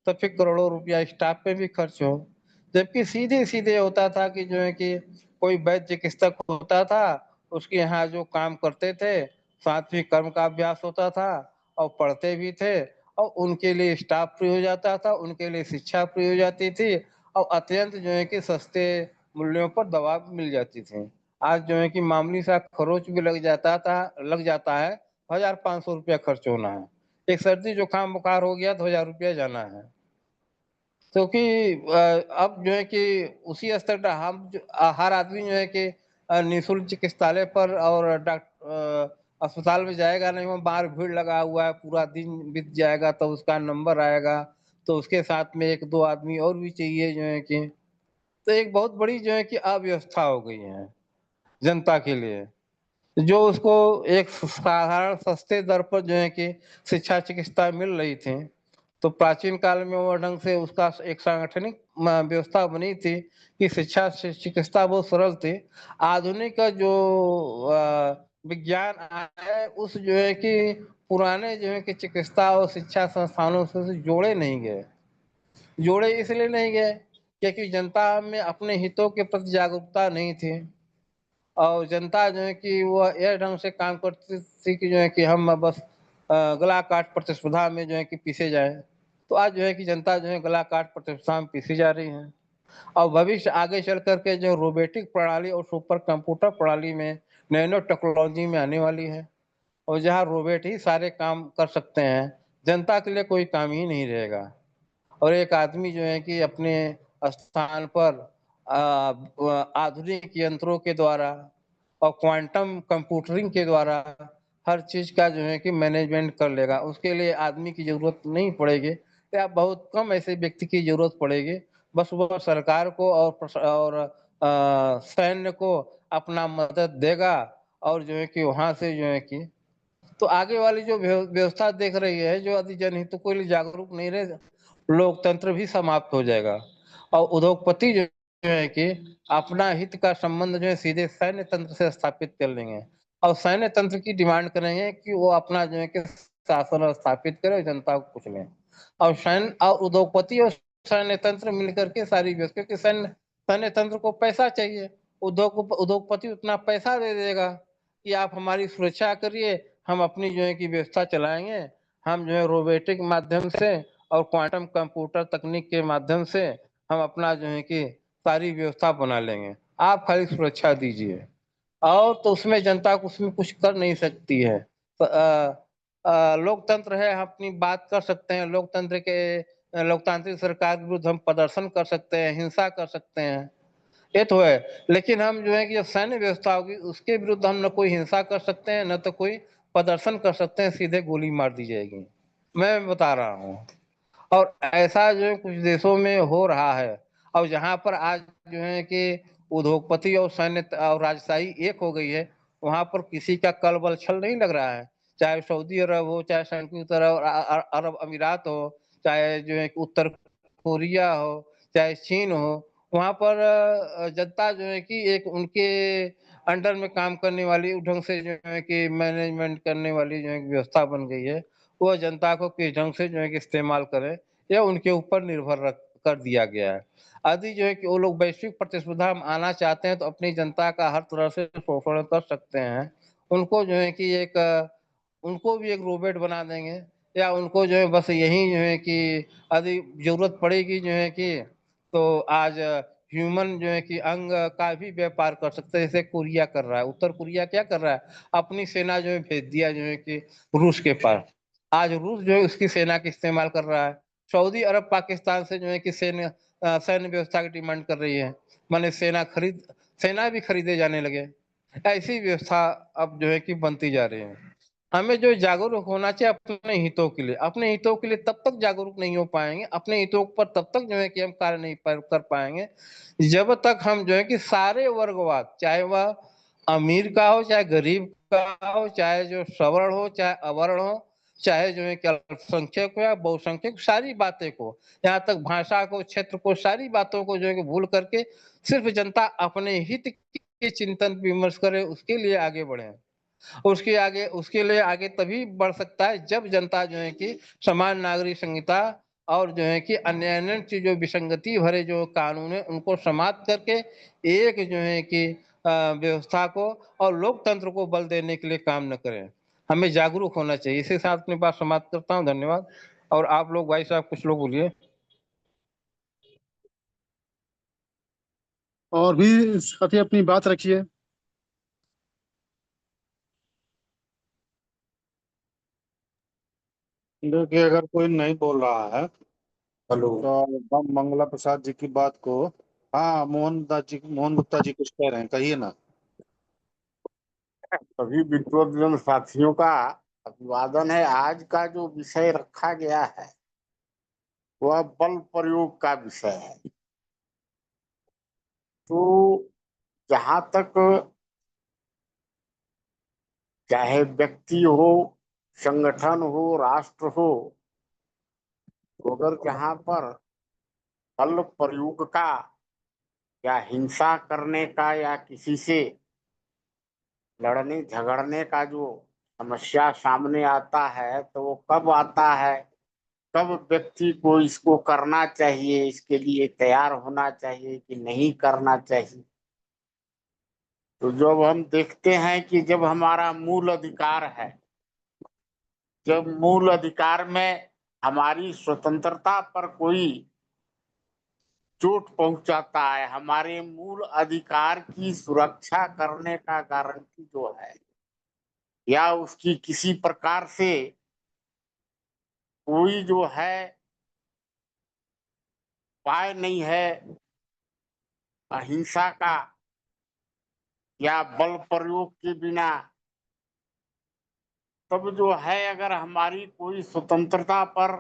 तो फिर करोड़ों रुपया स्टाफ पे भी खर्च हो। जबकि सीधे सीधे होता था कि जो है कि कोई वैद्य चिकित्सक होता था, उसके यहाँ जो काम करते थे, साथ ही कर्म का अभ्यास होता था और पढ़ते भी थे, और उनके लिए स्टाफ फ्री हो जाता था, उनके लिए शिक्षा फ्री हो जाती थी, और अत्यंत जो है कि सस्ते मूल्यों पर दवा मिल जाती थी। आज जो है कि मामूली सा खरोच भी लग जाता है, 1500 रुपया खर्च होना है। एक सर्दी जुकाम बुखार हो गया तो 1000 रुपया जाना है। क्योंकि अब जो है कि उसी स्तर का हर आदमी जो है कि निःशुल्क चिकित्सालय पर और अस्पताल में जाएगा नहीं, वहाँ बाहर भीड़ लगा हुआ है, पूरा दिन बीत जाएगा तो उसका नंबर आएगा, तो उसके साथ में 1-2 आदमी और भी चाहिए जो है कि, तो एक बहुत बड़ी जो है कि अव्यवस्था हो गई है जनता के लिए। जो उसको एक साधारण सस्ते दर पर जो है कि शिक्षा चिकित्सा मिल रही थी, तो प्राचीन काल में वो ढंग से उसका एक सांगठनिक व्यवस्था बनी थी कि शिक्षा से चिकित्सा बहुत सरल थी। आधुनिक का जो विज्ञान आया है, उस जो है कि पुराने जो है कि चिकित्सा और शिक्षा संस्थानों से जोड़े नहीं गए। जोड़े इसलिए नहीं गए क्योंकि जनता में अपने हितों के प्रति जागरूकता नहीं थी। और जनता जो है कि वह यह ढंग से काम करती थी कि जो है कि हम बस गला काट प्रतिस्पर्धा में जो है कि पीछे जाए। तो आज जो है कि जनता जो है गला काट प्रतिस्पर्धा में पीछे जा रही है। और भविष्य आगे चल करके जो रोबोटिक प्रणाली और सुपर कंप्यूटर प्रणाली में नैनो टेक्नोलॉजी में आने वाली है, और जहाँ रोबोट ही सारे काम कर सकते हैं, जनता के लिए कोई काम ही नहीं रहेगा। और एक आदमी जो है कि अपने स्थान पर आधुनिक यंत्रों के द्वारा और क्वांटम कंप्यूटरिंग के द्वारा हर चीज का जो है कि मैनेजमेंट कर लेगा। उसके लिए आदमी की जरूरत नहीं पड़ेगी, या बहुत कम ऐसे व्यक्ति की जरूरत पड़ेगी। बस वह सरकार को और सैन्य को अपना मदद देगा, और जो है कि वहां से जो है कि तो आगे वाली जो व्यवस्था देख रही है, जो यदि जनहित को लिए जागरूक नहीं रहे, लोकतंत्र भी समाप्त हो जाएगा। और उद्योगपति जो है कि अपना हित का संबंध जो है सीधे सैन्य तंत्र से स्थापित कर लेंगे, और सैन्य तंत्र की डिमांड करेंगे कि वो अपना जो है कि शासन स्थापित करे, जनता को कुछ लें। और सैन्य और उद्योगपति और सैन्य तंत्र मिलकर के सारी व्यवस्था, क्योंकि सैन्य सैन्य तंत्र को पैसा चाहिए, उद्योगपति उतना पैसा दे देगा कि आप हमारी सुरक्षा करिए, हम अपनी जो है कि व्यवस्था चलाएंगे। हम जो है रोबोटिक माध्यम से और क्वांटम कंप्यूटर तकनीक के माध्यम से हम अपना जो है कि सारी व्यवस्था बना लेंगे, आप खाली सुरक्षा दीजिए। और तो उसमें जनता को उसमें कुछ कर नहीं सकती है। तो, लोकतंत्र है, हम अपनी बात कर सकते हैं। लोकतंत्र के लोकतांत्रिक सरकार के विरुद्ध हम प्रदर्शन कर सकते हैं, हिंसा कर सकते हैं, ये तो है। लेकिन हम जो है कि जब सैन्य व्यवस्था होगी, उसके विरुद्ध हम न कोई हिंसा कर सकते हैं, न तो कोई प्रदर्शन कर सकते हैं, सीधे गोली मार दी जाएगी। मैं बता रहा हूँ। और ऐसा जो है कुछ देशों में हो रहा है। और जहाँ पर आज जो है कि उद्योगपति और सैन्य और राजशाही एक हो गई है, वहाँ पर किसी का कल बल छल नहीं लग रहा है। चाहे सऊदी अरब हो, चाहे संयुक्त अरब अमीरात हो, चाहे जो है कि उत्तर कोरिया हो, चाहे चीन हो, वहाँ पर जनता जो है कि एक उनके अंडर में काम करने वाली, ढंग से जो है कि मैनेजमेंट करने वाली जो है व्यवस्था बन गई है। वो जनता को किस ढंग से जो है कि इस्तेमाल करें, यह उनके ऊपर निर्भर रख कर दिया गया है। यदि जो है कि वो लोग वैश्विक प्रतिस्पर्धा में आना चाहते हैं, तो अपनी जनता का हर तरह से शोषण कर सकते हैं। उनको जो है कि उनको भी एक रोबोट बना देंगे, या उनको जो है बस यही जो है कि यदि ज़रूरत पड़ेगी जो है कि, तो आज ह्यूमन जो है कि अंग का भी व्यापार कर सकते हैं, जैसे कोरिया कर रहा है। उत्तर कोरिया क्या कर रहा है, अपनी सेना जो है भेज दिया जो है कि रूस के पास। आज रूस जो है उसकी सेना का इस्तेमाल कर रहा है। सऊदी अरब पाकिस्तान से जो है कि सैन्य व्यवस्था की डिमांड कर रही है। माने सेना भी खरीदे जाने लगे। ऐसी व्यवस्था अब जो है कि बनती जा रही है। हमें जो जागरूक होना चाहिए अपने हितों के लिए। अपने हितों के लिए तब तक जागरूक नहीं हो पाएंगे, अपने हितों पर तब तक जो है कि हम कार्य नहीं कर पाएंगे, जब तक हम जो है कि सारे वर्गवाद, चाहे वह अमीर का हो, चाहे गरीब का हो, चाहे जो सवर्ण हो, चाहे अवर्ण हो, चाहे जो है कि अल्पसंख्यक हो या बहुसंख्यक, सारी बातें को, यहाँ तक भाषा को, क्षेत्र को, सारी बातों को जो है कि भूल करके सिर्फ जनता अपने हित के चिंतन विमर्श करे, उसके लिए आगे बढ़े। उसके लिए आगे तभी बढ़ सकता है जब जनता जो है कि समान नागरिक संहिता और जो है कि अन्य जो विसंगति भरे जो कानून है उनको समाप्त करके एक जो है कि व्यवस्था को और लोकतंत्र को बल देने के लिए काम न करें। हमें जागरूक होना चाहिए। इसी के साथ अपनी बात समाप्त करता हूँ। धन्यवाद। और आप लोग भाई साहब कुछ लोग बोलिए। और भी साथी अपनी बात रखिए। देखिए, अगर कोई नहीं बोल रहा है हेलो। तो हम मंगला प्रसाद जी की बात को, हाँ, मोहन गुप्ता जी कुछ कह रहे हैं, कहिए ना। सभी विद्वद्जन साथियों का अभिवादन है। आज का जो विषय रखा गया है वह बल प्रयोग का विषय है। तो जहां तक चाहे व्यक्ति हो, संगठन हो, राष्ट्र हो, तो अगर जहां पर बल प्रयोग का या हिंसा करने का या किसी से लड़ने झगड़ने का जो समस्या सामने आता है, तो वो कब आता है, कब व्यक्ति को इसको करना चाहिए, इसके लिए तैयार होना चाहिए कि नहीं करना चाहिए, तो जब हम देखते हैं कि जब हमारा मूल अधिकार है, जब मूल अधिकार में हमारी स्वतंत्रता पर कोई चोट पहुंचाता है, हमारे मूल अधिकार की सुरक्षा करने का गारंटी जो है या उसकी किसी प्रकार से कोई जो है उपाय नहीं है अहिंसा का या बल प्रयोग के बिना, तब जो है अगर हमारी कोई स्वतंत्रता पर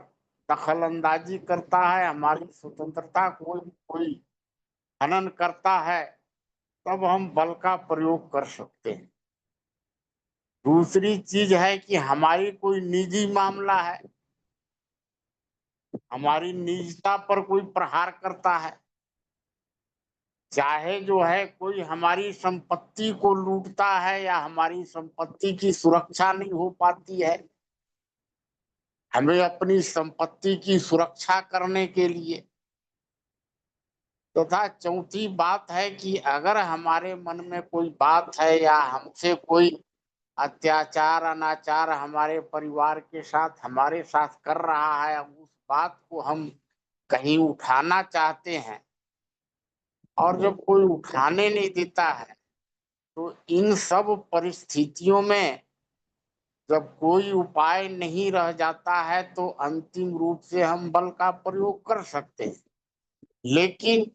दखल अंदाजी करता है, हमारी स्वतंत्रता को कोई हनन करता है, तब हम बल का प्रयोग कर सकते हैं। दूसरी चीज है कि हमारी कोई निजी मामला है, हमारी निजता पर कोई प्रहार करता है, चाहे जो है कोई हमारी संपत्ति को लूटता है या हमारी संपत्ति की सुरक्षा नहीं हो पाती है, हमें अपनी संपत्ति की सुरक्षा करने के लिए तथा चौथी बात है कि अगर हमारे मन में कोई बात है या हमसे कोई अत्याचार अनाचार हमारे परिवार के साथ हमारे साथ कर रहा है, उस बात को हम कहीं उठाना चाहते हैं और जब कोई उठाने नहीं देता है, तो इन सब परिस्थितियों में जब कोई उपाय नहीं रह जाता है तो अंतिम रूप से हम बल का प्रयोग कर सकते हैं। लेकिन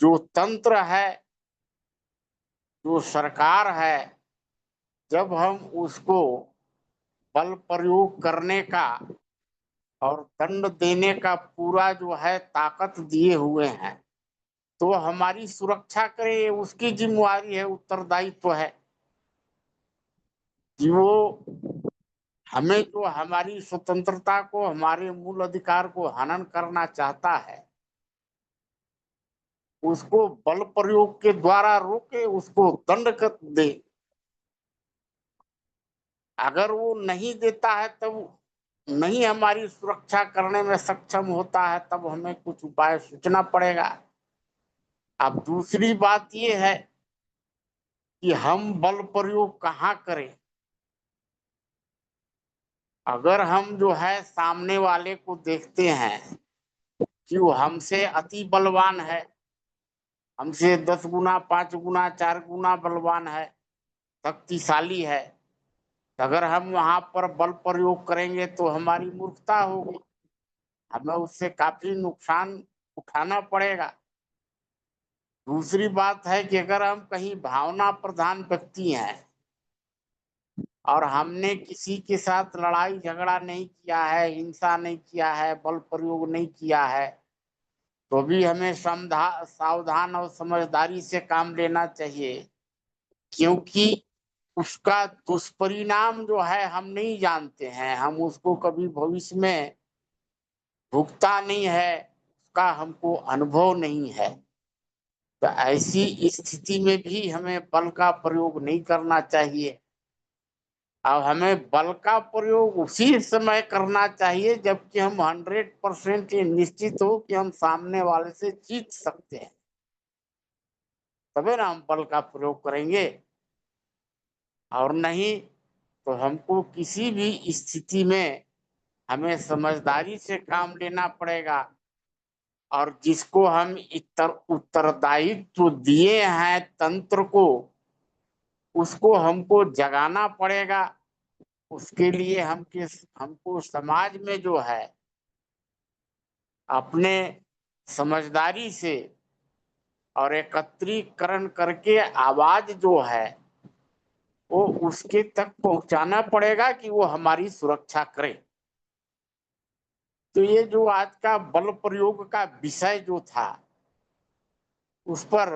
जो तंत्र है, जो सरकार है, जब हम उसको बल प्रयोग करने का और दंड देने का पूरा जो है ताकत दिए हुए हैं, तो हमारी सुरक्षा करे, उसकी जिम्मेवारी है, उत्तरदायित्व है कि वो हमें जो हमारी स्वतंत्रता को, हमारे मूल अधिकार को हनन करना चाहता है, उसको बल प्रयोग के द्वारा रोके, उसको दंड कर दे। अगर वो नहीं देता है तब नहीं हमारी सुरक्षा करने में सक्षम होता है, तब हमें कुछ उपाय सोचना पड़ेगा। अब दूसरी बात ये है कि हम बल प्रयोग कहाँ करें। अगर हम जो है सामने वाले को देखते हैं कि वो हमसे अति बलवान है, हमसे 10 गुना 5 गुना 4 गुना बलवान है, शक्तिशाली है, अगर हम वहां पर बल प्रयोग करेंगे तो हमारी मूर्खता होगी, हमें उससे काफी नुकसान उठाना पड़ेगा। दूसरी बात है कि अगर हम कहीं भावना प्रधान व्यक्ति हैं और हमने किसी के साथ लड़ाई झगड़ा नहीं किया है, हिंसा नहीं किया है, बल प्रयोग नहीं किया है, तो भी हमें सावधान और समझदारी से काम लेना चाहिए, क्योंकि उसका दुष्परिणाम जो है हम नहीं जानते हैं, हम उसको कभी भविष्य में भुगता नहीं है, उसका हमको अनुभव नहीं है। तो ऐसी स्थिति में भी हमें बल का प्रयोग नहीं करना चाहिए। अब हमें बल का प्रयोग उसी समय करना चाहिए जबकि हम 100% निश्चित हो कि हम सामने वाले से जीत सकते हैं, तभी ना हम बल का प्रयोग करेंगे। और नहीं तो हमको किसी भी स्थिति में हमें समझदारी से काम लेना पड़ेगा और जिसको हम उत्तरदायित्व दिए हैं तंत्र को, उसको हमको जगाना पड़ेगा। उसके लिए हमको समाज में जो है अपने समझदारी से और एकत्रीकरण करके आवाज जो है वो उसके तक पहुंचाना पड़ेगा कि वो हमारी सुरक्षा करे। तो ये जो आज का बल प्रयोग का विषय जो था, उस पर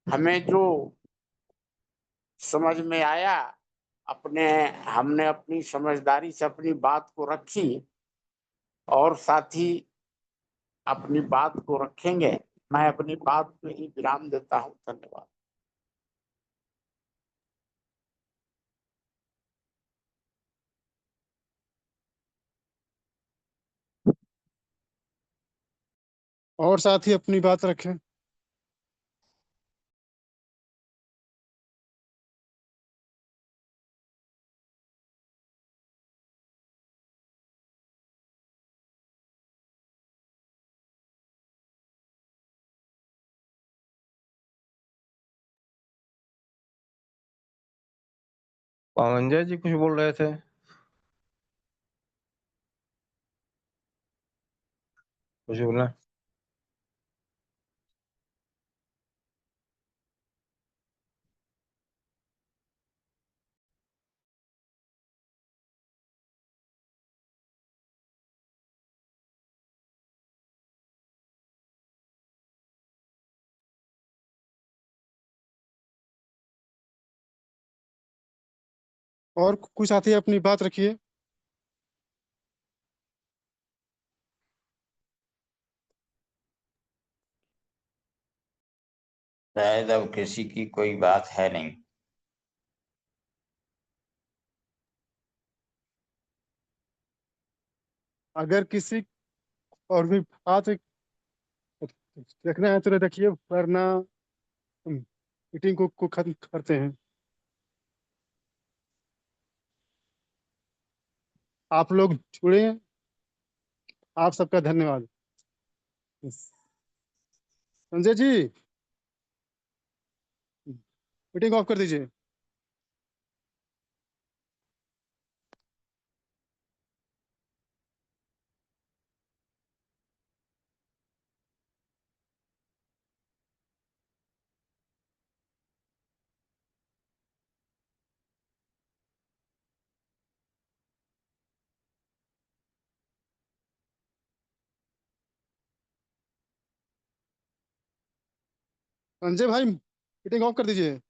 हमें जो समझ में आया, हमने अपनी समझदारी से अपनी बात को रखी और साथ ही अपनी बात को रखेंगे। मैं अपनी बात पे ही विराम देता हूँ। धन्यवाद। और साथ ही अपनी बात रखें। अंजय जी कुछ बोल रहे थे? कुछ बोला? और कुछ साथी अपनी बात रखिए। शायद अब किसी की कोई बात है नहीं। अगर किसी और भी बात रखना है तो रखिए, वरना मीटिंग को खत्म करते हैं। आप लोग जुड़े, आप सबका धन्यवाद। संजय जी, मीटिंग ऑफ कर दीजिए। संजय भाई, मीटिंग ऑफ कर दीजिए।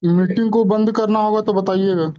मीटिंग को बंद करना होगा तो बताइएगा।